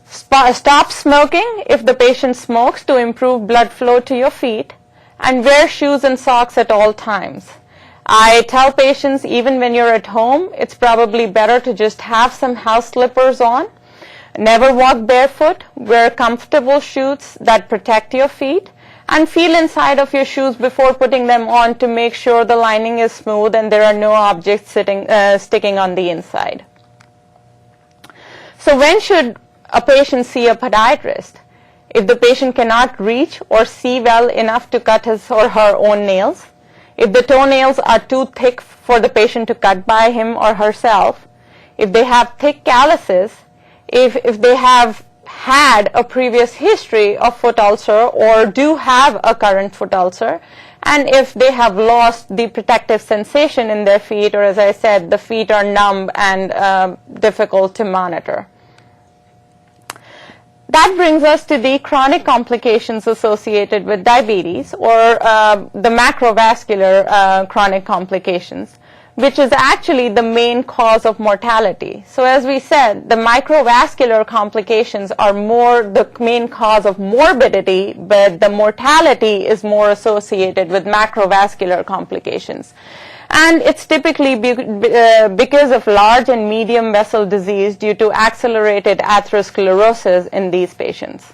Stop smoking if the patient smokes to improve blood flow to your feet, and wear shoes and socks at all times. I tell patients, even when you're at home, it's probably better to just have some house slippers on. Never walk barefoot. Wear comfortable shoes that protect your feet, and feel inside of your shoes before putting them on to make sure the lining is smooth and there are no objects sticking on the inside. So when should a patient see a podiatrist? If the patient cannot reach or see well enough to cut his or her own nails, if the toenails are too thick for the patient to cut by him or herself, if they have thick calluses, if they have had a previous history of foot ulcer or do have a current foot ulcer, and if they have lost the protective sensation in their feet, or as I said, the feet are numb and difficult to monitor. That brings us to the chronic complications associated with diabetes, or the macrovascular chronic complications, which is actually the main cause of mortality. So as we said, the microvascular complications are more the main cause of morbidity, but the mortality is more associated with macrovascular complications. And it's typically because of large and medium vessel disease due to accelerated atherosclerosis in these patients.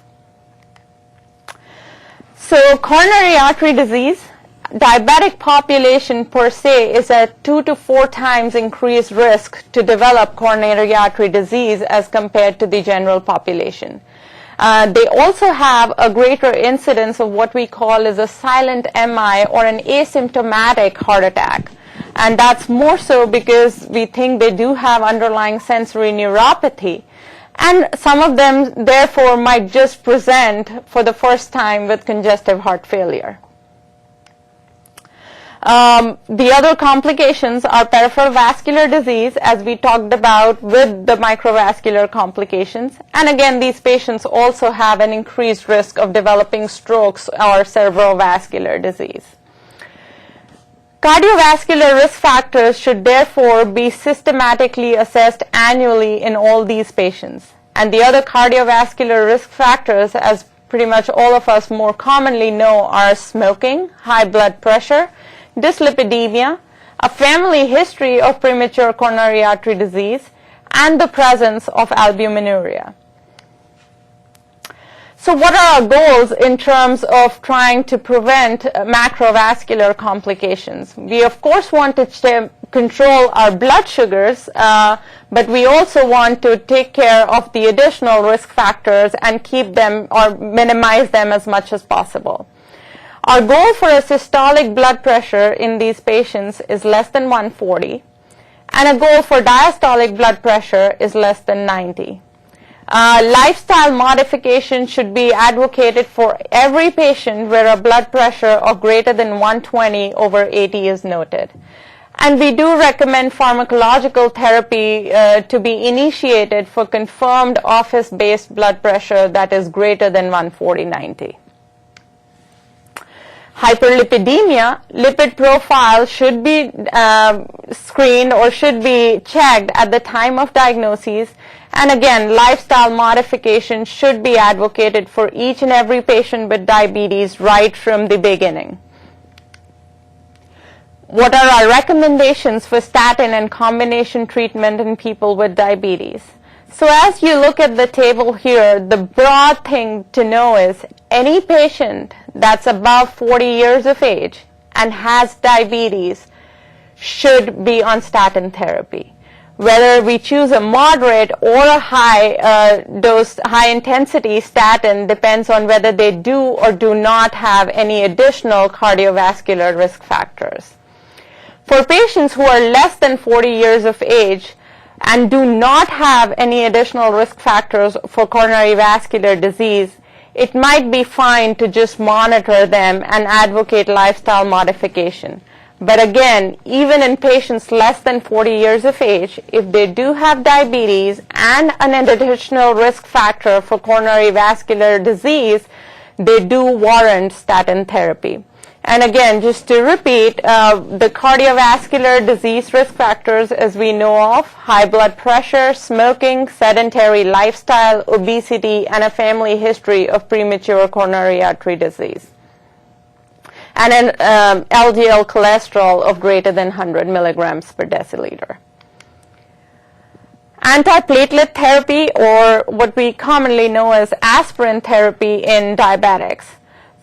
So coronary artery disease, diabetic population per se is at 2 to 4 times increased risk to develop coronary artery disease as compared to the general population. They also have a greater incidence of what we call as a silent MI, or an asymptomatic heart attack. And that's more so because we think they do have underlying sensory neuropathy. And some of them, therefore, might just present for the first time with congestive heart failure. The other complications are peripheral vascular disease, as we talked about with the microvascular complications. And again, these patients also have an increased risk of developing strokes or cerebrovascular disease. Cardiovascular risk factors should therefore be systematically assessed annually in all these patients. And the other cardiovascular risk factors, as pretty much all of us more commonly know, are smoking, high blood pressure, dyslipidemia, a family history of premature coronary artery disease, and the presence of albuminuria. So what are our goals in terms of trying to prevent macrovascular complications? We of course want to control our blood sugars, but we also want to take care of the additional risk factors and keep them or minimize them as much as possible. Our goal for a systolic blood pressure in these patients is less than 140, and a goal for diastolic blood pressure is less than 90. Lifestyle modification should be advocated for every patient where a blood pressure of greater than 120/80 is noted. And we do recommend pharmacological therapy to be initiated for confirmed office-based blood pressure that is greater than 140/90. Hyperlipidemia, lipid profile should be screened or should be checked at the time of diagnosis. And again, lifestyle modification should be advocated for each and every patient with diabetes right from the beginning. What are our recommendations for statin and combination treatment in people with diabetes? So as you look at the table here, the broad thing to know is any patient that's above 40 years of age and has diabetes should be on statin therapy. Whether we choose a moderate or a high dose, high intensity statin depends on whether they do or do not have any additional cardiovascular risk factors. For patients who are less than 40 years of age and do not have any additional risk factors for coronary vascular disease, it might be fine to just monitor them and advocate lifestyle modification. But again, even in patients less than 40 years of age, if they do have diabetes and an additional risk factor for coronary vascular disease, they do warrant statin therapy. And again, just to repeat, the cardiovascular disease risk factors, as we know of, high blood pressure, smoking, sedentary lifestyle, obesity, and a family history of premature coronary artery disease. And an LDL cholesterol of greater than 100 milligrams per deciliter. Antiplatelet therapy, or what we commonly know as aspirin therapy in diabetics.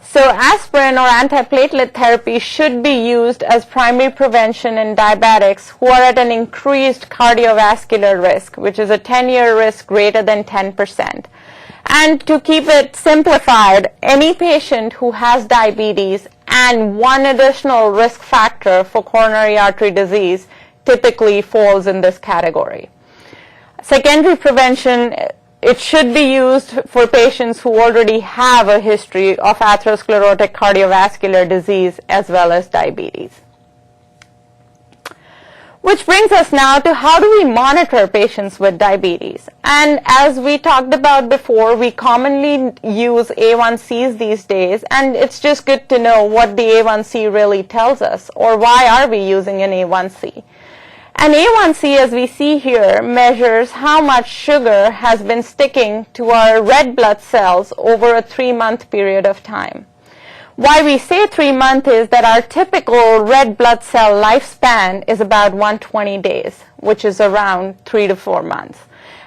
So aspirin or antiplatelet therapy should be used as primary prevention in diabetics who are at an increased cardiovascular risk, which is a 10-year risk greater than 10%. And to keep it simplified, any patient who has diabetes and one additional risk factor for coronary artery disease typically falls in this category. Secondary prevention, it should be used for patients who already have a history of atherosclerotic cardiovascular disease as well as diabetes. Which brings us now to how do we monitor patients with diabetes? And as we talked about before, we commonly use A1Cs these days, and it's just good to know what the A1C really tells us, or why are we using an A1C. An A1C, as we see here, measures how much sugar has been sticking to our red blood cells over a 3-month period of time. Why we say 3 months is that our typical red blood cell lifespan is about 120 days, which is around 3 to 4 months.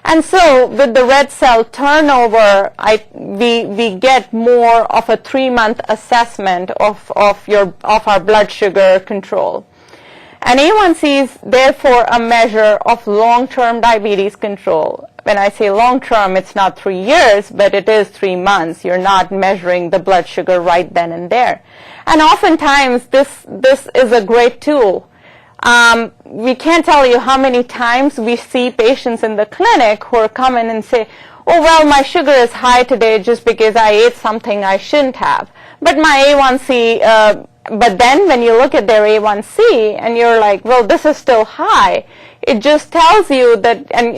And so with the red cell turnover, we get more of a 3-month assessment of our blood sugar control. And A1C is therefore a measure of long-term diabetes control. When I say long-term, it's not 3 years, but it is 3 months. You're not measuring the blood sugar right then and there. And oftentimes, this is a great tool. We can't tell you how many times we see patients in the clinic who are coming and say, oh, well, my sugar is high today just because I ate something I shouldn't have. But my A1C, but then when you look at their A1C and you're like, well, this is still high, it just tells you that, and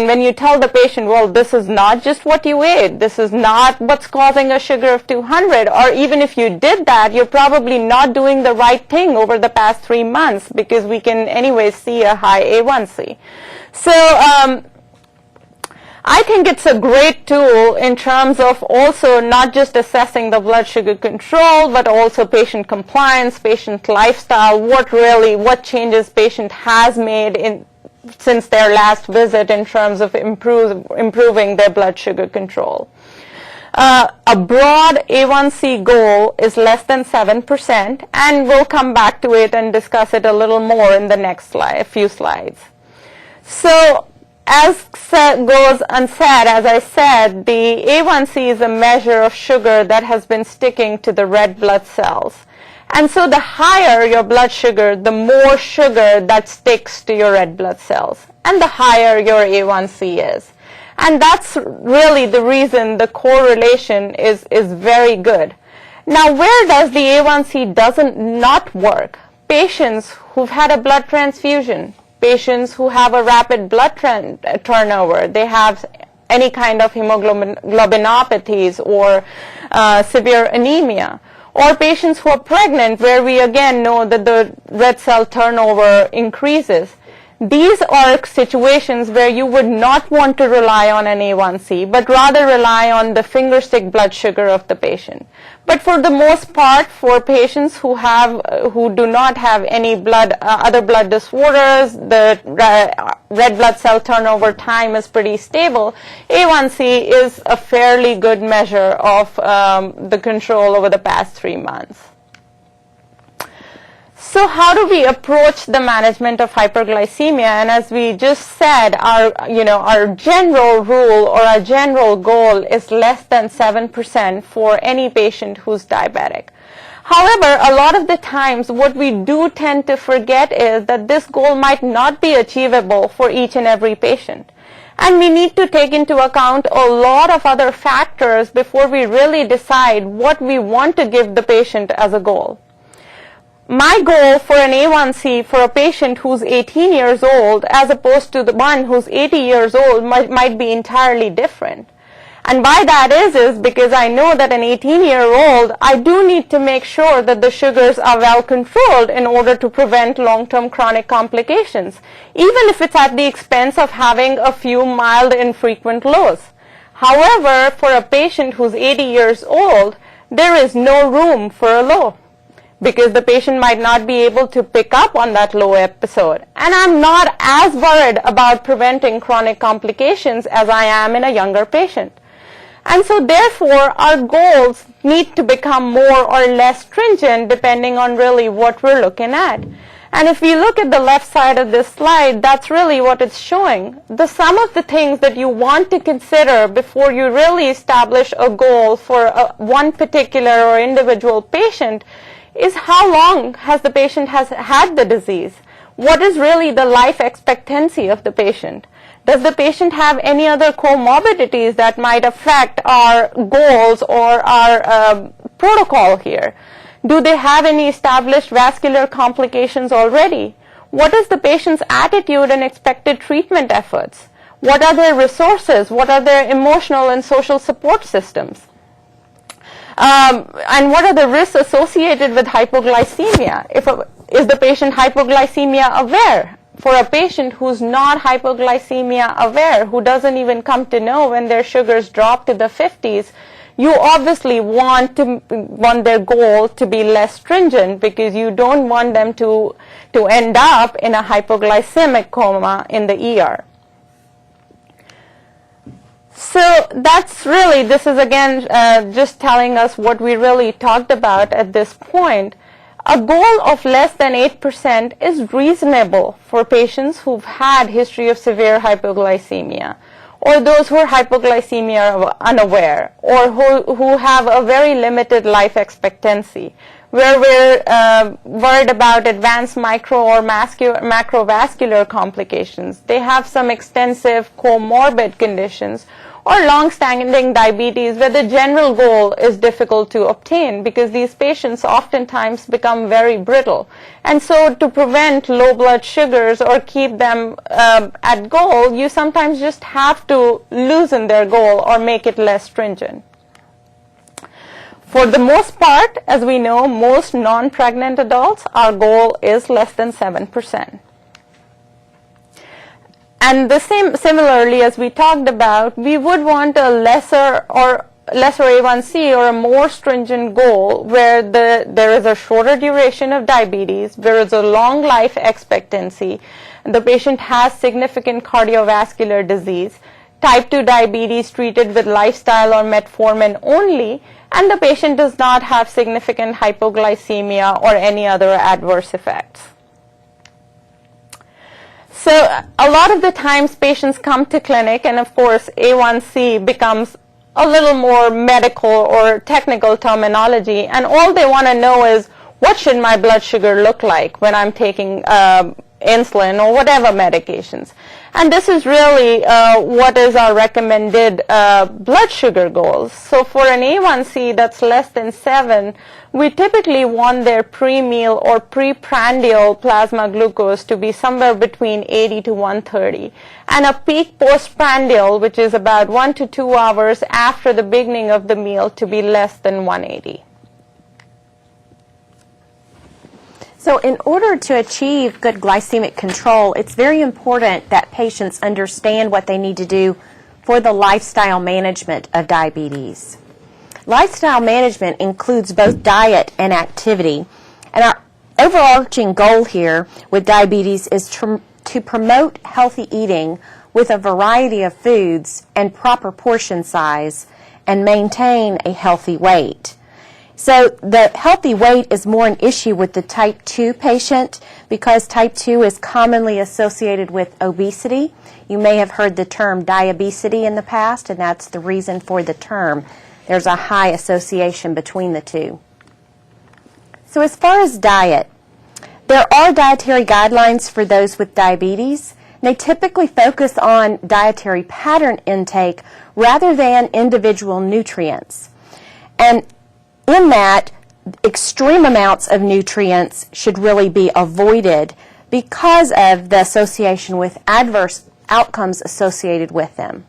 when you tell the patient, well, this is not just what you ate, this is not what's causing a sugar of 200, or even if you did that, you're probably not doing the right thing over the past 3 months, because we can anyway see a high A1C. So I think it's a great tool in terms of also not just assessing the blood sugar control, but also patient compliance, patient lifestyle, what changes patient has made since their last visit in terms of improving their blood sugar control. A broad A1C goal is less than 7%, and we'll come back to it and discuss it a little more in the next slide, a few slides. So, as goes unsaid, as I said, the A1C is a measure of sugar that has been sticking to the red blood cells. And so the higher your blood sugar, the more sugar that sticks to your red blood cells, and the higher your A1C is. And that's really the reason the correlation is very good. Now, where does the A1C not work? Patients who've had a blood transfusion, patients who have a rapid blood turnover, they have any kind of hemoglobinopathies or severe anemia, or patients who are pregnant, where we again know that the red cell turnover increases. These are situations where you would not want to rely on an A1C, but rather rely on the fingerstick blood sugar of the patient. But for the most part, for patients who do not have any other blood disorders, the red blood cell turnover time is pretty stable. A1C is a fairly good measure of the control over the past 3 months. So how do we approach the management of hyperglycemia? And as we just said, our general rule or our general goal is less than 7% for any patient who's diabetic. However, a lot of the times what we do tend to forget is that this goal might not be achievable for each and every patient. And we need to take into account a lot of other factors before we really decide what we want to give the patient as a goal. My goal for an A1C for a patient who's 18 years old as opposed to the one who's 80 years old might be entirely different. And why that is because I know that an 18-year-old, I do need to make sure that the sugars are well controlled in order to prevent long-term chronic complications, even if it's at the expense of having a few mild infrequent lows. However, for a patient who's 80 years old, there is no room for a low, because the patient might not be able to pick up on that low episode. And I'm not as worried about preventing chronic complications as I am in a younger patient. And so therefore, our goals need to become more or less stringent depending on really what we're looking at. And if we look at the left side of this slide, that's really what it's showing. Some of the things that you want to consider before you really establish a goal for one particular or individual patient is how long has the patient had the disease? What is really the life expectancy of the patient? Does the patient have any other comorbidities that might affect our goals or our protocol here? Do they have any established vascular complications already? What is the patient's attitude and expected treatment efforts? What are their resources? What are their emotional and social support systems? And what are the risks associated with hypoglycemia? Is the patient hypoglycemia aware? For a patient who's not hypoglycemia aware, who doesn't even come to know when their sugars drop to the 50s, you obviously want their goal to be less stringent, because you don't want them to end up in a hypoglycemic coma in the ER. So that's really, this is again just telling us what we really talked about at this point. A goal of less than 8% is reasonable for patients who've had history of severe hypoglycemia, or those who are hypoglycemia unaware, or who have a very limited life expectancy. where we're worried about advanced micro or macrovascular complications. They have some extensive comorbid conditions, or long-standing diabetes where the general goal is difficult to obtain because these patients oftentimes become very brittle. And so to prevent low blood sugars or keep them at goal, you sometimes just have to loosen their goal or make it less stringent. For the most part, as we know, most non-pregnant adults, our goal is less than 7%. And similarly, as we talked about, we would want a lesser A1C or a more stringent goal where there is a shorter duration of diabetes, there is a long life expectancy, and the patient has significant cardiovascular disease, type 2 diabetes treated with lifestyle or metformin only, and the patient does not have significant hypoglycemia or any other adverse effects. So a lot of the times patients come to clinic, and of course A1C becomes a little more medical or technical terminology, and all they want to know is, what should my blood sugar look like when I'm taking insulin or whatever medications? And this is really what is our recommended blood sugar goals. So for an A1C that's less than 7, we typically want their pre-meal or pre-prandial plasma glucose to be somewhere between 80 to 130, and a peak postprandial, which is about 1 to 2 hours after the beginning of the meal, to be less than 180. So in order to achieve good glycemic control, it's very important that patients understand what they need to do for the lifestyle management of diabetes. Lifestyle management includes both diet and activity, and our overarching goal here with diabetes is to promote healthy eating with a variety of foods and proper portion size and maintain a healthy weight. So the healthy weight is more an issue with the type 2 patient because type 2 is commonly associated with obesity. You may have heard the term diabesity in the past, and that's the reason for the term. There's a high association between the two. So as far as diet, there are dietary guidelines for those with diabetes. They typically focus on dietary pattern intake rather than individual nutrients. And in that, extreme amounts of nutrients should really be avoided because of the association with adverse outcomes associated with them.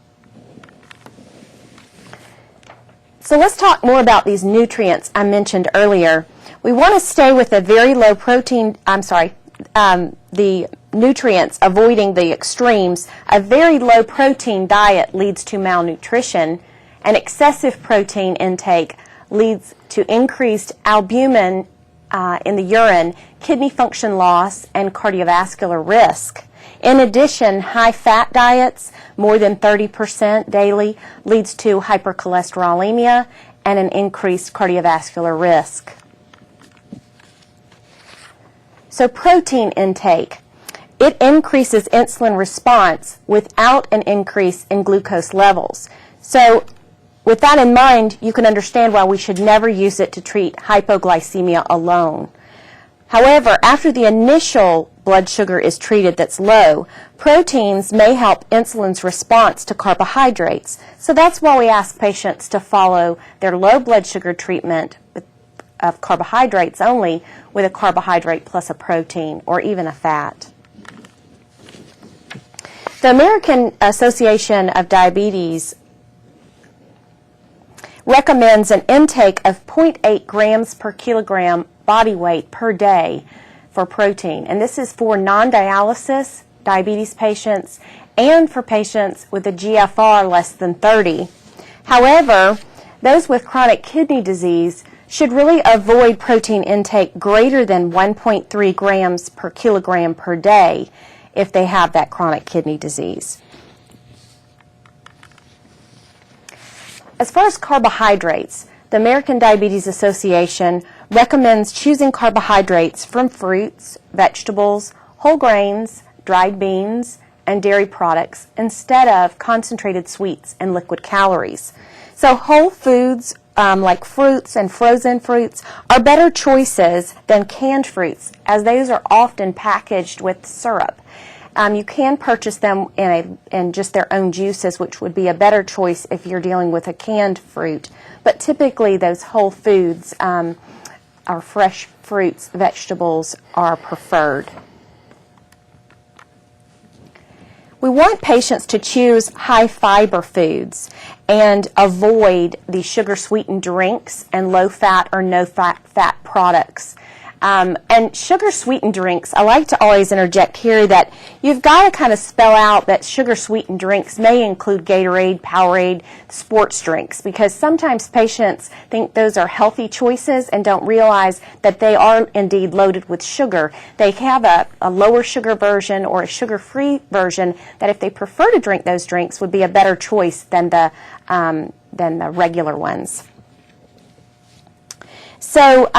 So let's talk more about these nutrients I mentioned earlier. We want to stay with a very low protein, the nutrients, avoiding the extremes. A very low protein diet leads to malnutrition, and excessive protein intake leads to increased albumin in the urine, kidney function loss, and cardiovascular risk. In addition, high-fat diets, more than 30% daily, leads to hypercholesterolemia and an increased cardiovascular risk. So protein intake. It increases insulin response without an increase in glucose levels. So with that in mind, you can understand why we should never use it to treat hypoglycemia alone. However, after the initial blood sugar is treated that's low, proteins may help insulin's response to carbohydrates. So that's why we ask patients to follow their low blood sugar treatment of carbohydrates only with a carbohydrate plus a protein or even a fat. The American Association of Diabetes recommends an intake of 0.8 grams per kilogram body weight per day for protein. And this is for non-dialysis diabetes patients and for patients with a GFR less than 30. However, those with chronic kidney disease should really avoid protein intake greater than 1.3 grams per kilogram per day if they have that chronic kidney disease. As far as carbohydrates, the American Diabetes Association recommends choosing carbohydrates from fruits, vegetables, whole grains, dried beans, and dairy products instead of concentrated sweets and liquid calories. So whole foods like fruits and frozen fruits, are better choices than canned fruits, as those are often packaged with syrup. You can purchase them in just their own juices, which would be a better choice if you're dealing with a canned fruit. But typically those whole foods, or fresh fruits, vegetables, are preferred. We want patients to choose high-fiber foods and avoid the sugar-sweetened drinks and low-fat or no-fat products. And sugar-sweetened drinks, I like to always interject here that you've got to kind of spell out that sugar-sweetened drinks may include Gatorade, Powerade, sports drinks, because sometimes patients think those are healthy choices and don't realize that they are indeed loaded with sugar. They have a lower sugar version or a sugar-free version that, if they prefer to drink those drinks, would be a better choice than the regular ones. So,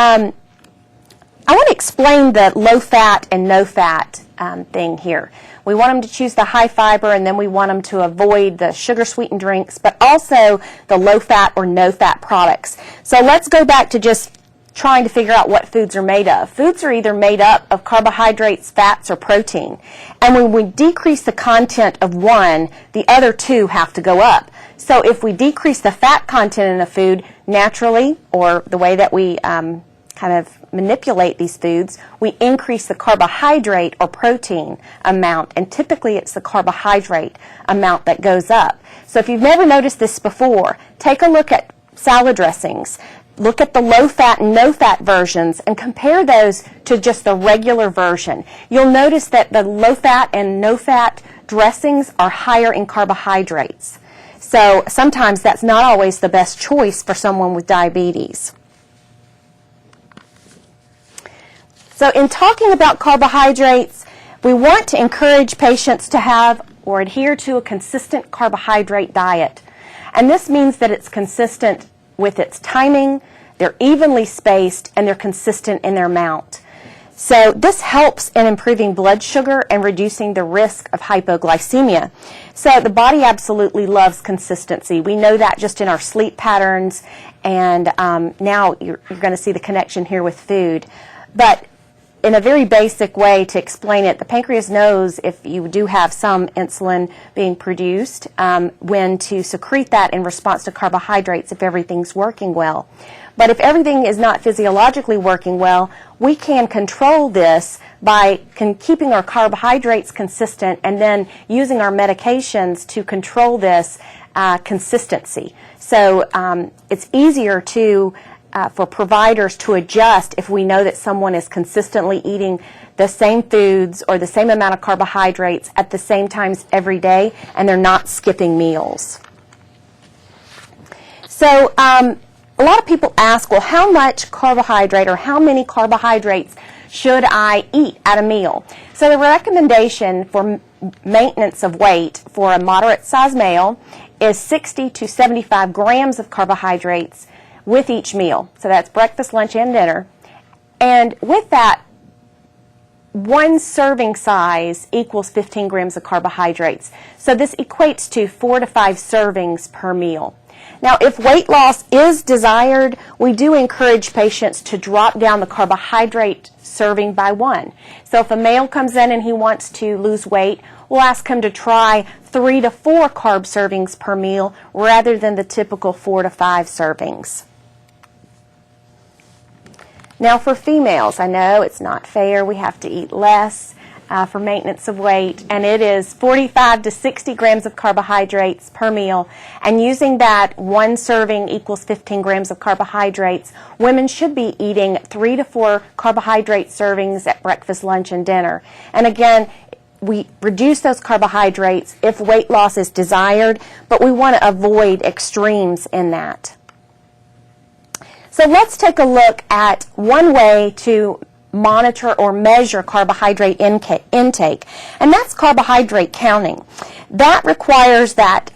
I want to explain the low-fat and no-fat thing here. We want them to choose the high-fiber, and then we want them to avoid the sugar-sweetened drinks, but also the low-fat or no-fat products. So let's go back to just trying to figure out what foods are made of. Foods are either made up of carbohydrates, fats, or protein. And when we decrease the content of one, the other two have to go up. So if we decrease the fat content in a food naturally, or the way that we kind of manipulate these foods, we increase the carbohydrate or protein amount, and typically it's the carbohydrate amount that goes up. So if you've never noticed this before, take a look at salad dressings. Look at the low-fat and no-fat versions and compare those to just the regular version. You'll notice that the low-fat and no-fat dressings are higher in carbohydrates. So sometimes that's not always the best choice for someone with diabetes. So in talking about carbohydrates, we want to encourage patients to have or adhere to a consistent carbohydrate diet. And this means that it's consistent with its timing, they're evenly spaced, and they're consistent in their amount. So this helps in improving blood sugar and reducing the risk of hypoglycemia. So the body absolutely loves consistency. We know that just in our sleep patterns, and now you're going to see the connection here with food. But in a very basic way to explain it, the pancreas knows if you do have some insulin being produced, when to secrete that in response to carbohydrates if everything's working well. But if everything is not physiologically working well, we can control this by keeping our carbohydrates consistent and then using our medications to control this consistency. So it's easier for providers to adjust if we know that someone is consistently eating the same foods or the same amount of carbohydrates at the same times every day, and they're not skipping meals. So a lot of people ask, well, how much carbohydrate or how many carbohydrates should I eat at a meal? So the recommendation for maintenance of weight for a moderate-sized male is 60 to 75 grams of carbohydrates with each meal. So that's breakfast, lunch, and dinner. And with that, one serving size equals 15 grams of carbohydrates. So this equates to 4 to 5 servings per meal. Now, if weight loss is desired, we do encourage patients to drop down the carbohydrate serving by 1. So if a male comes in and he wants to lose weight, we'll ask him to try 3 to 4 carb servings per meal rather than the typical 4 to 5 servings. Now for females, I know it's not fair. We have to eat less for maintenance of weight, and it is 45 to 60 grams of carbohydrates per meal. And using that, one serving equals 15 grams of carbohydrates. Women should be eating 3 to 4 carbohydrate servings at breakfast, lunch, and dinner. And again, we reduce those carbohydrates if weight loss is desired, but we want to avoid extremes in that. So let's take a look at one way to monitor or measure carbohydrate intake, and that's carbohydrate counting. That requires that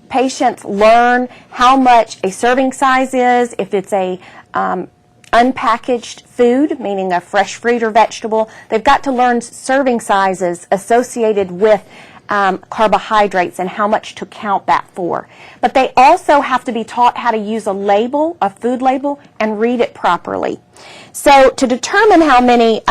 patients learn how much a serving size is, if it's a unpackaged food, meaning a fresh fruit or vegetable. They've got to learn serving sizes associated with carbohydrates and how much to count that for. But they also have to be taught how to use a label, a food label, and read it properly. So to determine how many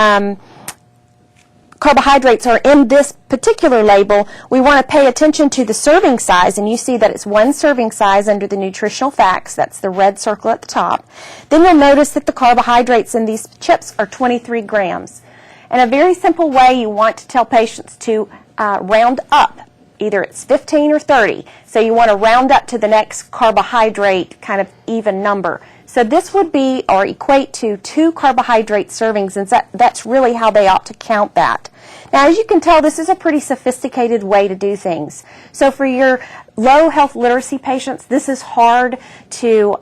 carbohydrates are in this particular label, we want to pay attention to the serving size, and you see that it's 1 serving size under the nutritional facts. That's the red circle at the top. Then you'll notice that the carbohydrates in these chips are 23 grams. In a very simple way, you want to tell patients to round up. Either it's 15 or 30. So you want to round up to the next carbohydrate kind of even number. So this would be or equate to 2 carbohydrate servings, and that's really how they ought to count that. Now, as you can tell, this is a pretty sophisticated way to do things. So for your low health literacy patients, this is hard to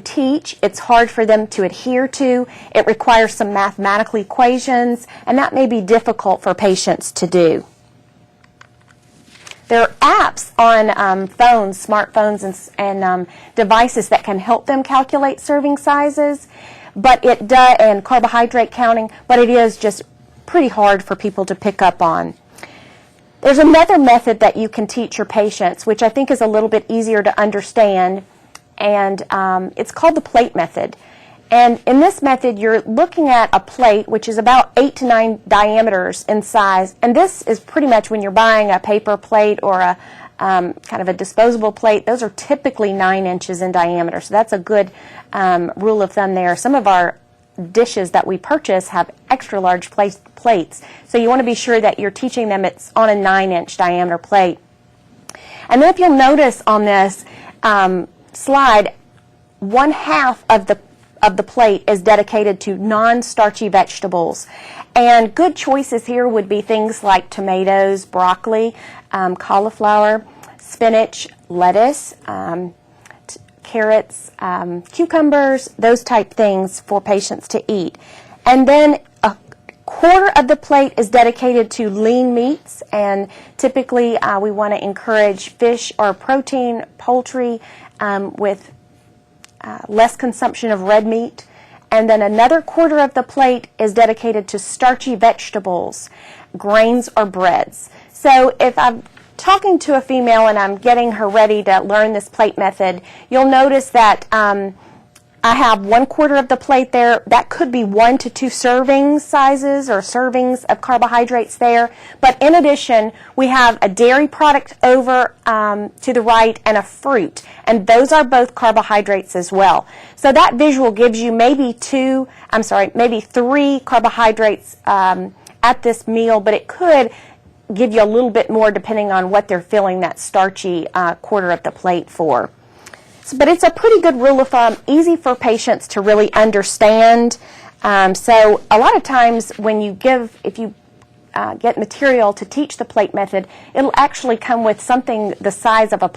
teach. It's hard for them to adhere to. It requires some mathematical equations, and that may be difficult for patients to do. There are apps on phones, smartphones, and devices that can help them calculate serving sizes, but it does, and carbohydrate counting, but it is just pretty hard for people to pick up on. There's another method that you can teach your patients, which I think is a little bit easier to understand, and it's called the plate method. And in this method, you're looking at a plate, which is about 8 to 9 diameters in size. And this is pretty much when you're buying a paper plate or a kind of a disposable plate. Those are typically 9 inches in diameter. So that's a good rule of thumb there. Some of our dishes that we purchase have extra large plates. So you want to be sure that you're teaching them it's on a 9-inch diameter plate. And then if you'll notice on this slide, 1/2 of the plate is dedicated to non-starchy vegetables. And good choices here would be things like tomatoes, broccoli, cauliflower, spinach, lettuce, carrots, cucumbers, those type things for patients to eat. And then 1/4 of the plate is dedicated to lean meats, and typically we want to encourage fish or protein, poultry, with less consumption of red meat. And then another 1/4 of the plate is dedicated to starchy vegetables, grains, or breads. So if I'm talking to a female and I'm getting her ready to learn this plate method, you'll notice that I have 1/4 of the plate there. That could be 1 to 2 serving sizes or servings of carbohydrates there. But in addition, we have a dairy product over to the right and a fruit. And those are both carbohydrates as well. So that visual gives you maybe 3 carbohydrates at this meal, but it could give you a little bit more depending on what they're filling that starchy 1/4 of the plate for. But it's a pretty good rule of thumb, easy for patients to really understand. So a lot of times when you if you get material to teach the plate method, it'll actually come with something the size of a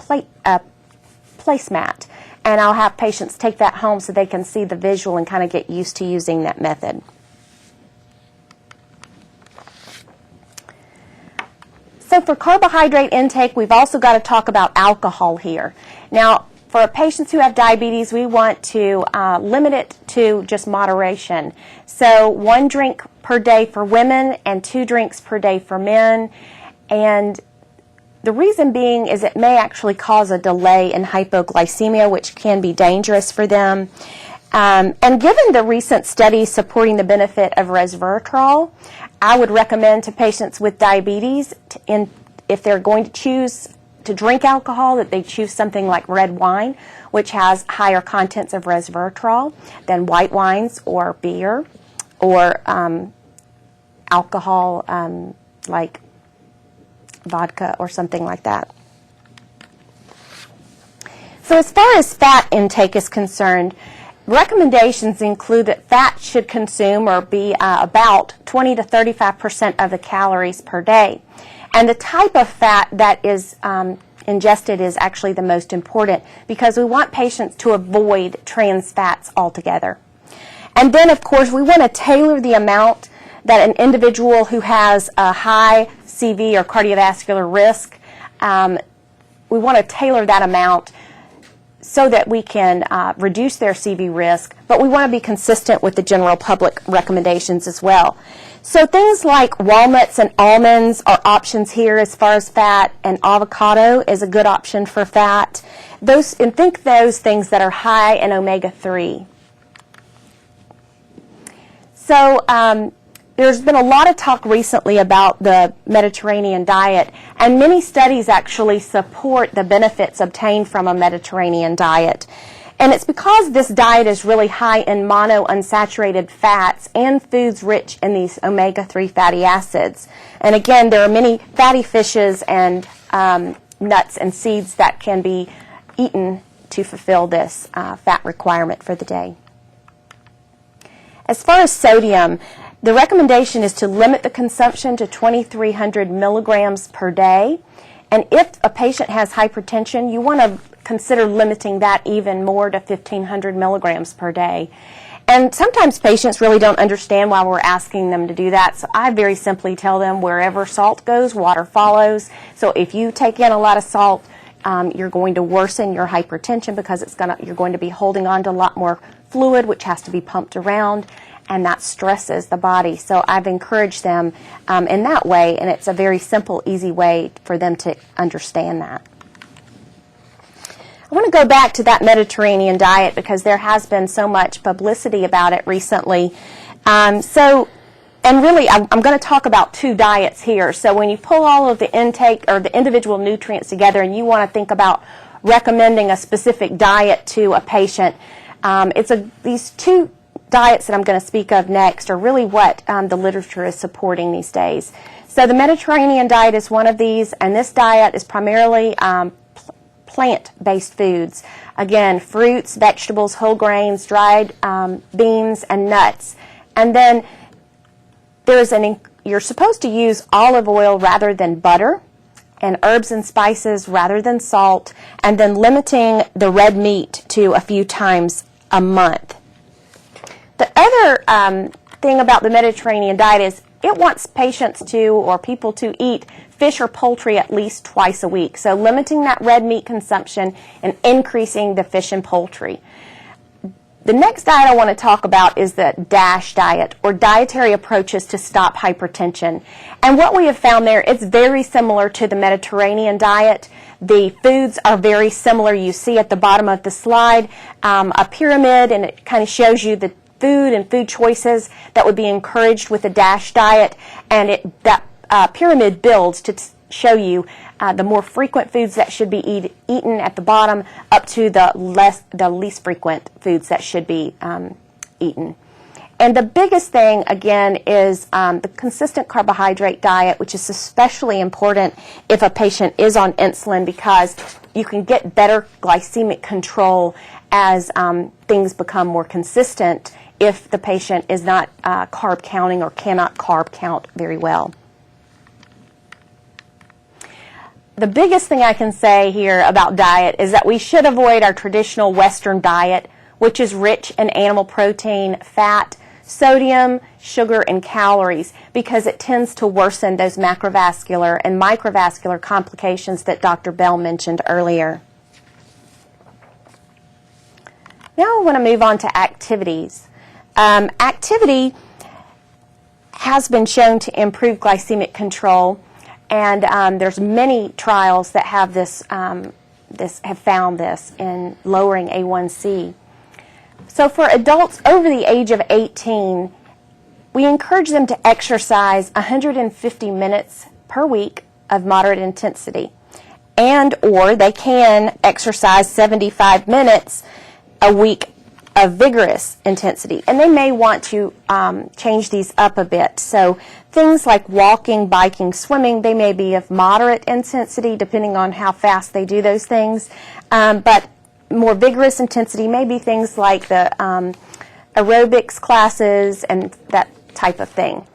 placemat. And I'll have patients take that home so they can see the visual and kind of get used to using that method. So for carbohydrate intake, we've also got to talk about alcohol here. Now, for patients who have diabetes, we want to limit it to just moderation. So 1 drink per day for women and 2 drinks per day for men. And the reason being is it may actually cause a delay in hypoglycemia, which can be dangerous for them. And given the recent studies supporting the benefit of resveratrol, I would recommend to patients with diabetes, if they're going to choose to drink alcohol, that they choose something like red wine, which has higher contents of resveratrol than white wines or beer, or alcohol like vodka or something like that. So as far as fat intake is concerned, recommendations include that fat should consume or be about 20 to 35% of the calories per day. And the type of fat that is ingested is actually the most important, because we want patients to avoid trans fats altogether. And then, of course, we want to tailor the amount that an individual who has a high CV or cardiovascular risk, we want to tailor that amount so that we can reduce their CV risk, but we want to be consistent with the general public recommendations as well. So things like walnuts and almonds are options here as far as fat, and avocado is a good option for fat. And think those things that are high in omega-3. So there's been a lot of talk recently about the Mediterranean diet, and many studies actually support the benefits obtained from a Mediterranean diet. And it's because this diet is really high in monounsaturated fats and foods rich in these omega-3 fatty acids. And again, there are many fatty fishes and nuts and seeds that can be eaten to fulfill this fat requirement for the day. As far as sodium, the recommendation is to limit the consumption to 2,300 milligrams per day. And if a patient has hypertension, you want to consider limiting that even more to 1,500 milligrams per day. And sometimes patients really don't understand why we're asking them to do that. So I very simply tell them wherever salt goes, water follows. So if you take in a lot of salt, you're going to worsen your hypertension because you're going to be holding on to a lot more fluid, which has to be pumped around, and that stresses the body. So I've encouraged them in that way, and it's a very simple, easy way for them to understand that. I want to go back to that Mediterranean diet because there has been so much publicity about it recently. And really, I'm going to talk about two diets here. So when you pull all of the intake or the individual nutrients together and you want to think about recommending a specific diet to a patient, these two diets that I'm going to speak of next are really what the literature is supporting these days. So the Mediterranean diet is one of these, and this diet is primarily plant-based foods. Again, fruits, vegetables, whole grains, dried beans, and nuts. And then you're supposed to use olive oil rather than butter, and herbs and spices rather than salt, and then limiting the red meat to a few times a month. The other thing about the Mediterranean diet is it wants patients or people to eat fish or poultry at least twice a week. So limiting that red meat consumption and increasing the fish and poultry. The next diet I want to talk about is the DASH diet, or dietary approaches to stop hypertension. And what we have found there, it's very similar to the Mediterranean diet. The foods are very similar. You see at the bottom of the slide a pyramid, and it kind of shows you the food and food choices that would be encouraged with a DASH diet, and that pyramid builds to show you the more frequent foods that should be eaten at the bottom up to the least frequent foods that should be eaten. And the biggest thing, again, is the consistent carbohydrate diet, which is especially important if a patient is on insulin because you can get better glycemic control as things become more consistent if the patient is not carb counting or cannot carb count very well. The biggest thing I can say here about diet is that we should avoid our traditional Western diet, which is rich in animal protein, fat, sodium, sugar, and calories, because it tends to worsen those macrovascular and microvascular complications that Dr. Bell mentioned earlier. Now I want to move on to activities. Activity has been shown to improve glycemic control, and there's many trials that have have found this in lowering A1C. So for adults over the age of 18, we encourage them to exercise 150 minutes per week of moderate intensity, or they can exercise 75 minutes a week of vigorous intensity. And they may want to change these up a bit. So things like walking, biking, swimming, they may be of moderate intensity depending on how fast they do those things. But more vigorous intensity may be things like the aerobics classes and that type of thing.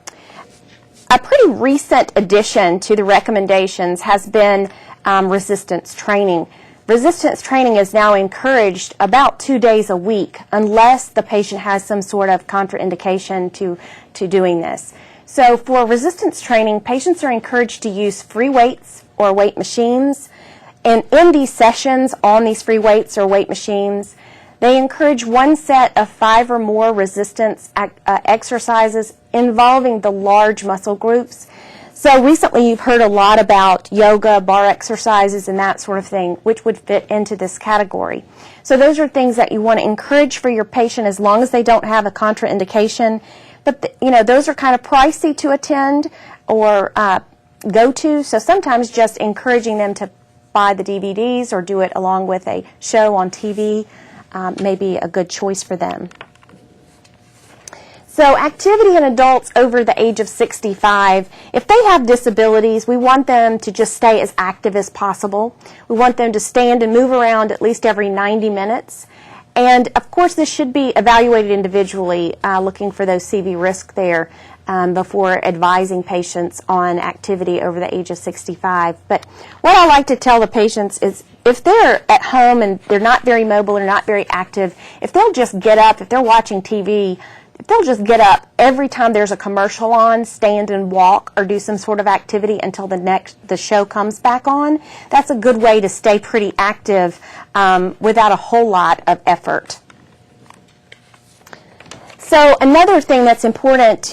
A pretty recent addition to the recommendations has been resistance training. Resistance training is now encouraged about 2 days a week unless the patient has some sort of contraindication to doing this. So for resistance training, patients are encouraged to use free weights or weight machines. And in these sessions on these free weights or weight machines, They encourage one set of 5 or more resistance exercises involving the large muscle groups. So recently you've heard a lot about yoga, bar exercises, and that sort of thing, which would fit into this category. So those are things that you want to encourage for your patient as long as they don't have a contraindication. But, those are kind of pricey to attend or go to, so sometimes just encouraging them to buy the DVDs or do it along with a show on TV may be a good choice for them. So activity in adults over the age of 65, if they have disabilities, we want them to just stay as active as possible. We want them to stand and move around at least every 90 minutes. And of course this should be evaluated individually, looking for those CV risk there before advising patients on activity over the age of 65. But what I like to tell the patients is if they're at home and they're not very mobile or not very active, if they'll just get up, if they're watching TV, if they'll just get up every time there's a commercial on, stand and walk or do some sort of activity until the show comes back on, that's a good way to stay pretty active without a whole lot of effort. So another thing that's important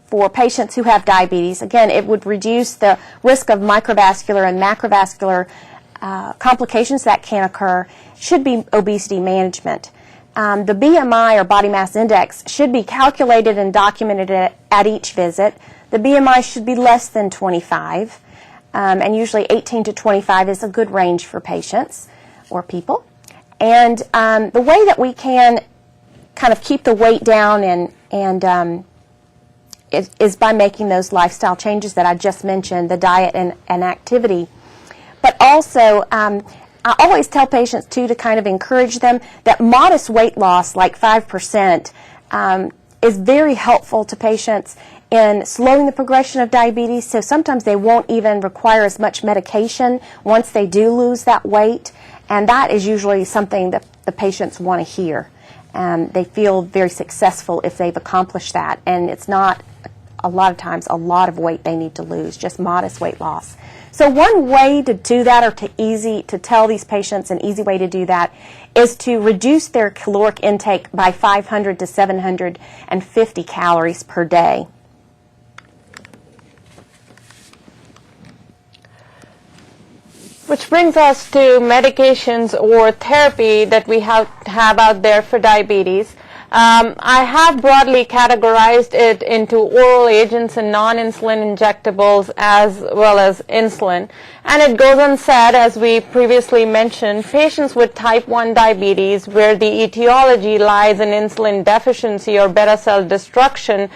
for patients who have diabetes, again, it would reduce the risk of microvascular and macrovascular complications that can occur, should be obesity management. The BMI, or body mass index, should be calculated and documented at each visit. The BMI should be less than 25, and usually 18 to 25 is a good range for patients or people. And the way that we can kind of keep the weight down is by making those lifestyle changes that I just mentioned, the diet and activity. But also, I always tell patients, too, to kind of encourage them that modest weight loss, like 5%, is very helpful to patients in slowing the progression of diabetes. So sometimes they won't even require as much medication once they do lose that weight. And that is usually something that the patients want to hear. They feel very successful if they've accomplished that. And it's not, a lot of times, a lot of weight they need to lose, just modest weight loss. So one way to do that, or to tell these patients an easy way to do that, is to reduce their caloric intake by 500 to 750 calories per day. Which brings us to medications or therapy that we have out there for diabetes. I have broadly categorized it into oral agents and non-insulin injectables as well as insulin. And it goes unsaid, as we previously mentioned, patients with type 1 diabetes, where the etiology lies in insulin deficiency or beta cell destruction,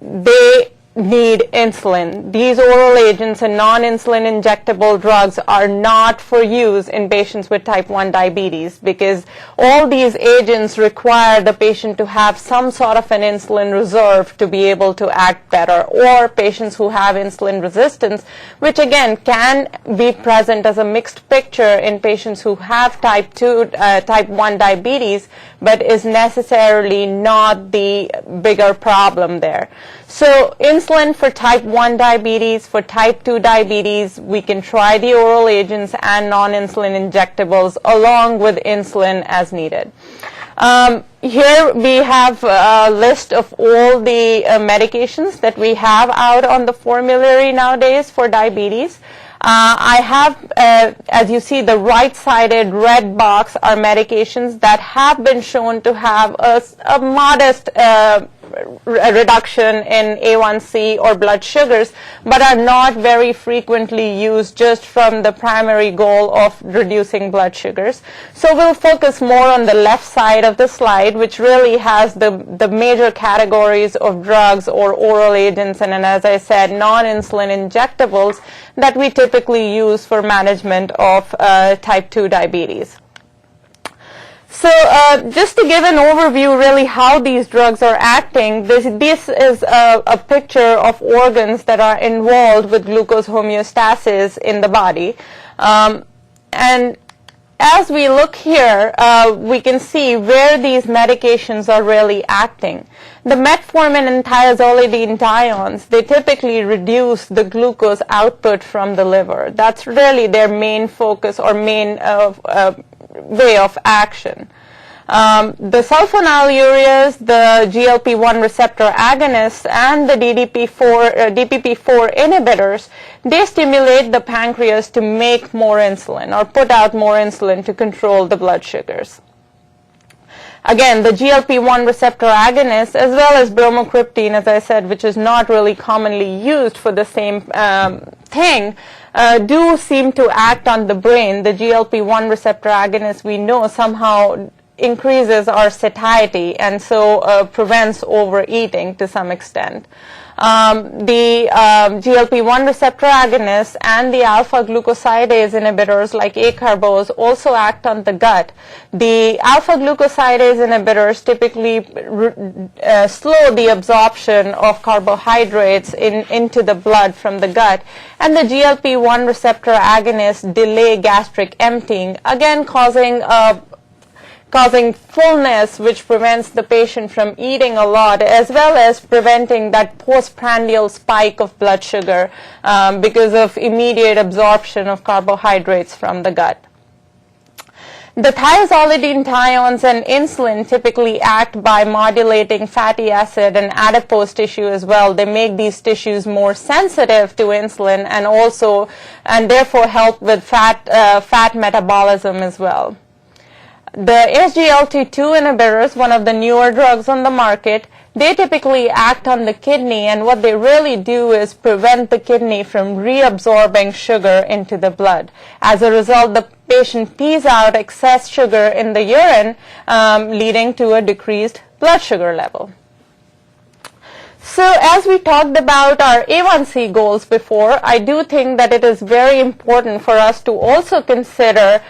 they need insulin. These oral agents and non-insulin injectable drugs are not for use in patients with type 1 diabetes, because all these agents require the patient to have some sort of an insulin reserve to be able to act better, or patients who have insulin resistance, which again can be present as a mixed picture in patients who have type 1 diabetes, but is necessarily not the bigger problem there. So insulin for type 1 diabetes, for type 2 diabetes, we can try the oral agents and non-insulin injectables along with insulin as needed. Here we have a list of all the medications that we have out on the formulary nowadays for diabetes. I have, as you see, the right-sided red box are medications that have been shown to have a modest reduction in A1C or blood sugars, but are not very frequently used just from the primary goal of reducing blood sugars. So we'll focus more on the left side of the slide, which really has the major categories of drugs or oral agents, and then, as I said, non-insulin injectables that we typically use for management of type 2 diabetes. So just to give an overview really how these drugs are acting, this is a picture of organs that are involved with glucose homeostasis in the body. And as we look here, we can see where these medications are really acting. The metformin and thiazolidinediones, they typically reduce the glucose output from the liver. That's really their main focus or main way of action. The sulfonylureas, the GLP-1 receptor agonists, and the DPP-4 inhibitors, they stimulate the pancreas to make more insulin or put out more insulin to control the blood sugars. Again, the GLP-1 receptor agonists, as well as bromocriptine, as I said, which is not really commonly used for the same thing, do seem to act on the brain. The GLP-1 receptor agonist, we know, somehow increases our satiety and so prevents overeating to some extent. The GLP-1 receptor agonists and the alpha-glucosidase inhibitors like acarbose also act on the gut. The alpha-glucosidase inhibitors typically slow the absorption of carbohydrates into the blood from the gut, and the GLP-1 receptor agonists delay gastric emptying, again causing fullness, which prevents the patient from eating a lot, as well as preventing that postprandial spike of blood sugar because of immediate absorption of carbohydrates from the gut. The thiazolidine thiones and insulin typically act by modulating fatty acid and adipose tissue as well. They make these tissues more sensitive to insulin and therefore help with fat metabolism as well. The SGLT2 inhibitors, one of the newer drugs on the market, they typically act on the kidney, and what they really do is prevent the kidney from reabsorbing sugar into the blood. As a result, the patient pees out excess sugar in the urine, leading to a decreased blood sugar level. So as we talked about our A1C goals before, I do think that it is very important for us to also consider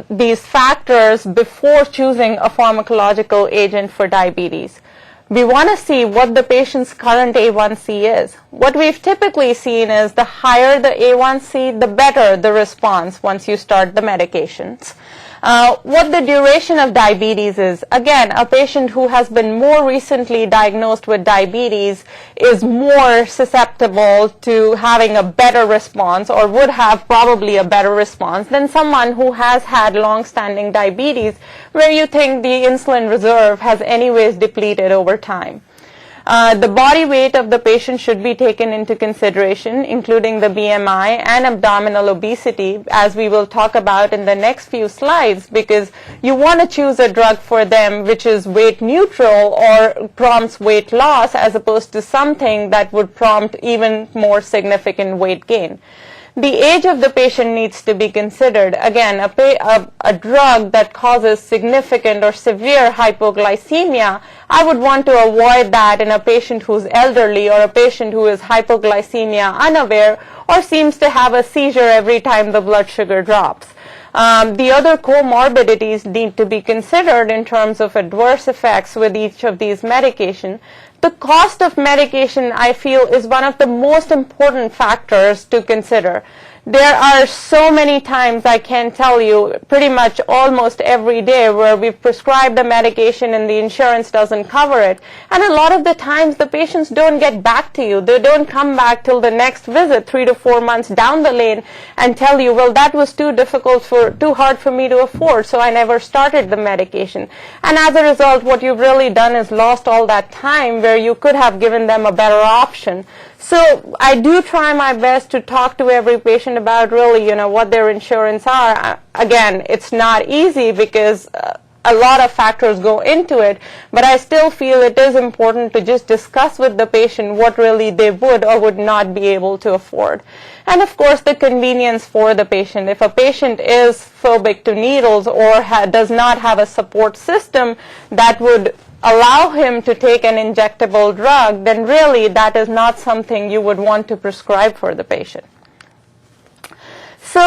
these factors before choosing a pharmacological agent for diabetes. We want to see what the patient's current A1C is. What we've typically seen is the higher the A1C, the better the response once you start the medications. What the duration of diabetes is. Again, a patient who has been more recently diagnosed with diabetes is more susceptible to having a better response, or would have probably a better response, than someone who has had long-standing diabetes, where you think the insulin reserve has anyways depleted over time. The body weight of the patient should be taken into consideration, including the BMI and abdominal obesity, as we will talk about in the next few slides, because you want to choose a drug for them which is weight neutral or prompts weight loss, as opposed to something that would prompt even more significant weight gain. The age of the patient needs to be considered. Again, a drug that causes significant or severe hypoglycemia, I would want to avoid that in a patient who's elderly, or a patient who is hypoglycemia unaware, or seems to have a seizure every time the blood sugar drops. The other comorbidities need to be considered in terms of adverse effects with each of these medications. The cost of medication, I feel, is one of the most important factors to consider. There are so many times, I can tell you, pretty much almost every day, where we've prescribed a medication and the insurance doesn't cover it. And a lot of the times the patients don't get back to you. They don't come back till the next visit, 3 to 4 months down the lane, and tell you, well, that was too hard for me to afford, so I never started the medication. And as a result, what you've really done is lost all that time where you could have given them a better option. So I do try my best to talk to every patient about really, what their insurance are. Again, it's not easy because a lot of factors go into it, but I still feel it is important to just discuss with the patient what really they would or would not be able to afford. And of course, the convenience for the patient. If a patient is phobic to needles or does not have a support system that would allow him to take an injectable drug, then really that is not something you would want to prescribe for the patient. So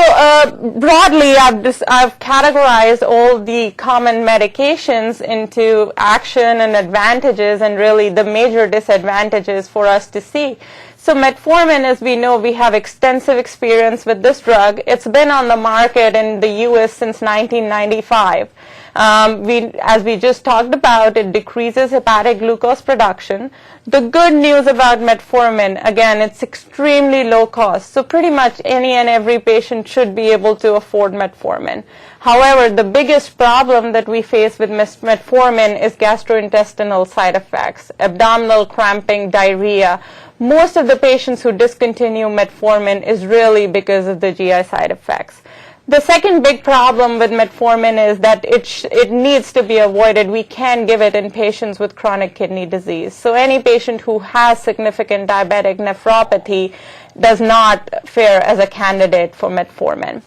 broadly, I've categorized all the common medications into action and advantages, and really the major disadvantages for us to see. So metformin, as we know, we have extensive experience with this drug. It's been on the market in the U.S. since 1995. As we just talked about, it decreases hepatic glucose production. The good news about metformin, again, it's extremely low cost. So pretty much any and every patient should be able to afford metformin. However, the biggest problem that we face with metformin is gastrointestinal side effects, abdominal cramping, diarrhea. Most of the patients who discontinue metformin is really because of the GI side effects. The second big problem with metformin is that it needs to be avoided. We can't give it in patients with chronic kidney disease. So any patient who has significant diabetic nephropathy does not fare as a candidate for metformin.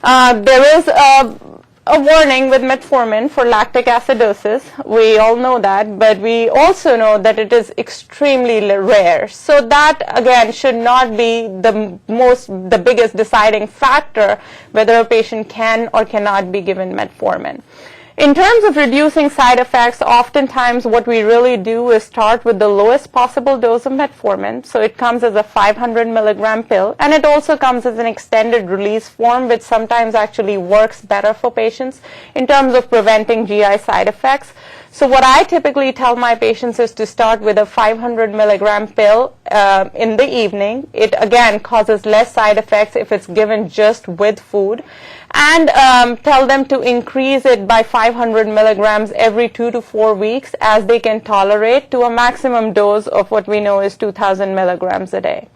There is a warning with metformin for lactic acidosis. We all know that, but we also know that it is extremely rare. So that, again, should not be the biggest deciding factor whether a patient can or cannot be given metformin. In terms of reducing side effects, oftentimes what we really do is start with the lowest possible dose of metformin. So it comes as a 500 milligram pill, and it also comes as an extended release form, which sometimes actually works better for patients in terms of preventing GI side effects. So what I typically tell my patients is to start with a 500 milligram pill in the evening. It, again, causes less side effects if it's given just with food. And tell them to increase it by 500 milligrams every 2 to 4 weeks as they can tolerate, to a maximum dose of what we know is 2,000 milligrams a day.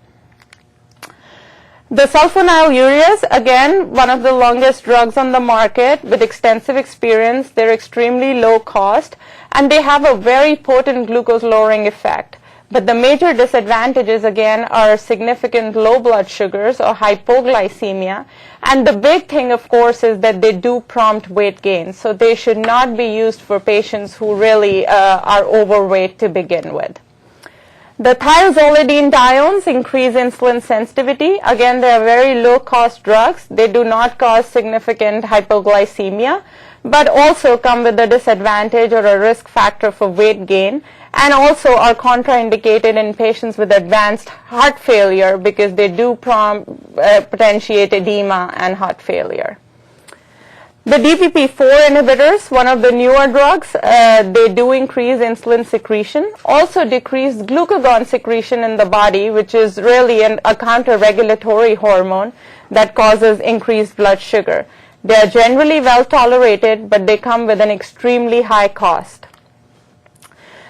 The sulfonylureas, again, one of the longest drugs on the market with extensive experience. They're extremely low cost, and they have a very potent glucose lowering effect. But the major disadvantages, again, are significant low blood sugars or hypoglycemia. And the big thing, of course, is that they do prompt weight gain. So they should not be used for patients who really are overweight to begin with. The thiazolidinediones increase insulin sensitivity. Again, they are very low-cost drugs. They do not cause significant hypoglycemia, but also come with a disadvantage or a risk factor for weight gain, and also are contraindicated in patients with advanced heart failure because they do potentiate edema and heart failure. The DPP-4 inhibitors, one of the newer drugs, they do increase insulin secretion, also decrease glucagon secretion in the body, which is really a counter-regulatory hormone that causes increased blood sugar. They are generally well tolerated, but they come with an extremely high cost.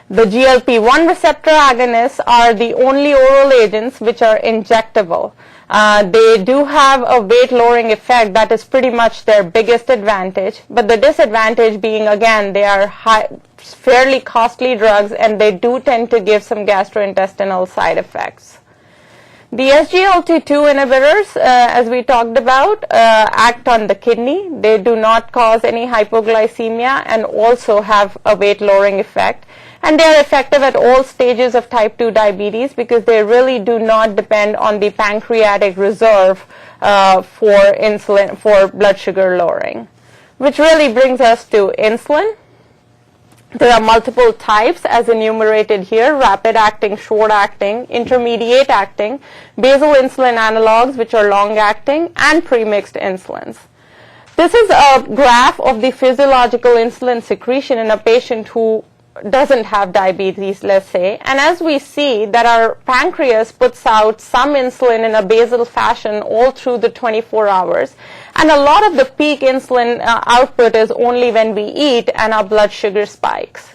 The GLP-1 receptor agonists are the only oral agents which are injectable. They do have a weight-lowering effect that is pretty much their biggest advantage, but the disadvantage being, again, they are fairly costly drugs, and they do tend to give some gastrointestinal side effects. The SGLT2 inhibitors, as we talked about, act on the kidney. They do not cause any hypoglycemia and also have a weight-lowering effect. And they are effective at all stages of type 2 diabetes because they really do not depend on the pancreatic reserve for insulin, for blood sugar lowering. Which really brings us to insulin. There are multiple types as enumerated here: rapid-acting, short-acting, intermediate-acting, basal insulin analogs, which are long-acting, and premixed insulins. This is a graph of the physiological insulin secretion in a patient who doesn't have diabetes, let's say, and as we see that our pancreas puts out some insulin in a basal fashion all through the 24 hours, and a lot of the peak insulin output is only when we eat and our blood sugar spikes.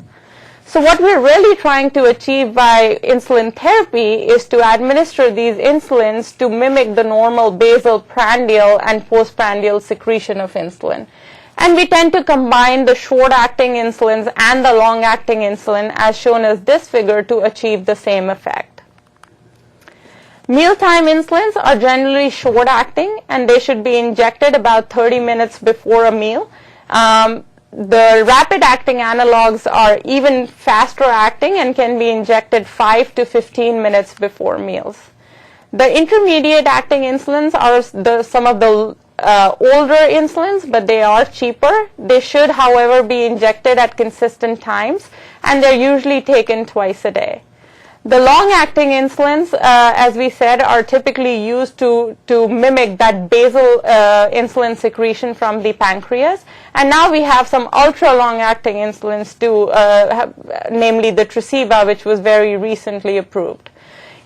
So what we're really trying to achieve by insulin therapy is to administer these insulins to mimic the normal basal, prandial, and postprandial secretion of insulin. And we tend to combine the short-acting insulins and the long-acting insulin, as shown as this figure, to achieve the same effect. Mealtime insulins are generally short-acting, and they should be injected about 30 minutes before a meal. The rapid-acting analogs are even faster-acting and can be injected 5 to 15 minutes before meals. The intermediate-acting insulins are some of the older insulins, but they are cheaper. They should, however, be injected at consistent times, and they're usually taken twice a day. The long-acting insulins, as we said, are typically used to mimic that basal insulin secretion from the pancreas. And now we have some ultra-long-acting insulins too, namely the Tresiba, which was very recently approved.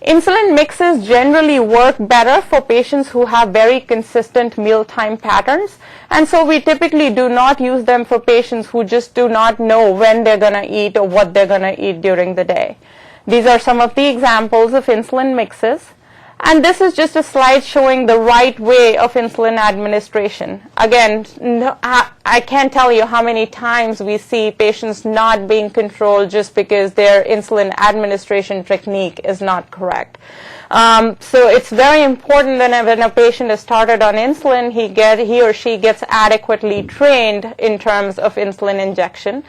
Insulin mixes generally work better for patients who have very consistent mealtime patterns, and so we typically do not use them for patients who just do not know when they're going to eat or what they're going to eat during the day. These are some of the examples of insulin mixes. And this is just a slide showing the right way of insulin administration. Again, I can't tell you how many times we see patients not being controlled just because their insulin administration technique is not correct. So it's very important that when a patient is started on insulin, he or she gets adequately trained in terms of insulin injection.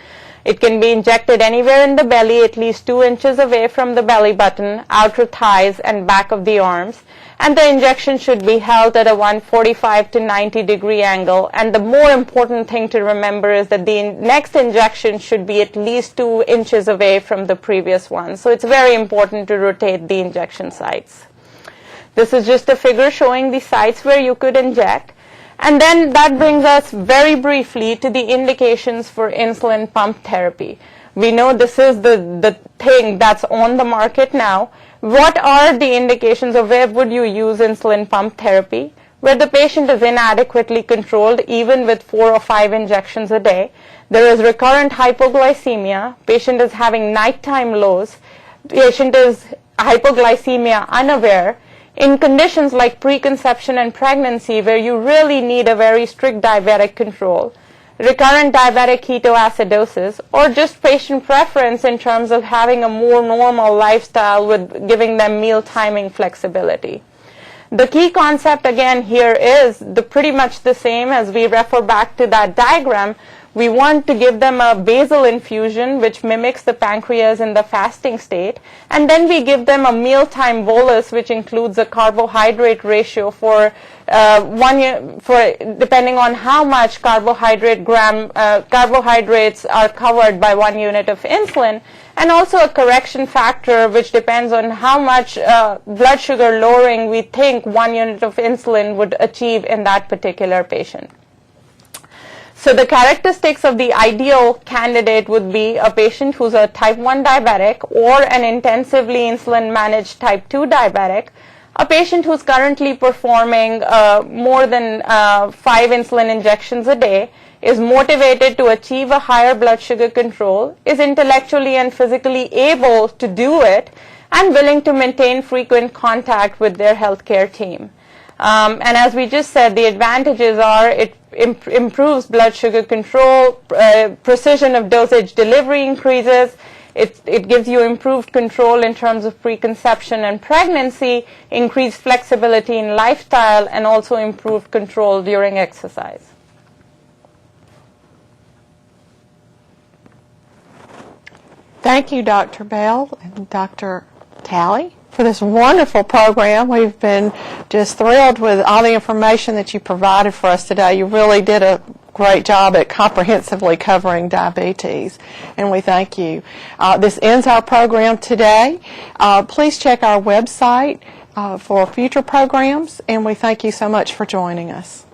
It can be injected anywhere in the belly, at least 2 inches away from the belly button, outer thighs, and back of the arms. And the injection should be held at a 145 to 90 degree angle. And the more important thing to remember is that the next injection should be at least 2 inches away from the previous one. So it's very important to rotate the injection sites. This is just a figure showing the sites where you could inject. And then that brings us very briefly to the indications for insulin pump therapy. We know this is the thing that's on the market now. What are the indications, or where would you use insulin pump therapy? Where the patient is inadequately controlled even with 4 or 5 injections a day. There is recurrent hypoglycemia. Patient is having nighttime lows. Patient is hypoglycemia unaware. In conditions like preconception and pregnancy, where you really need a very strict diabetic control, recurrent diabetic ketoacidosis, or just patient preference in terms of having a more normal lifestyle with giving them meal timing flexibility. The key concept again here is pretty much the same as we refer back to that diagram. We want to give them a basal infusion which mimics the pancreas in the fasting state, and then we give them a mealtime bolus which includes a carbohydrate ratio for depending on how much carbohydrates are covered by 1 unit of insulin, and also a correction factor which depends on how much blood sugar lowering we think 1 unit of insulin would achieve in that particular patient. So the characteristics of the ideal candidate would be a patient who's a type 1 diabetic or an intensively insulin managed type 2 diabetic, a patient who's currently performing more than 5 insulin injections a day, is motivated to achieve a higher blood sugar control, is intellectually and physically able to do it, and willing to maintain frequent contact with their healthcare team. And as we just said, the advantages are it improves blood sugar control, precision of dosage delivery increases, it gives you improved control in terms of preconception and pregnancy, increased flexibility in lifestyle, and also improved control during exercise. Thank you, Dr. Bell and Dr. Talley, for this wonderful program. We've been just thrilled with all the information that you provided for us today. You really did a great job at comprehensively covering diabetes, and we thank you. This ends our program today. Please check our website for future programs, and we thank you so much for joining us.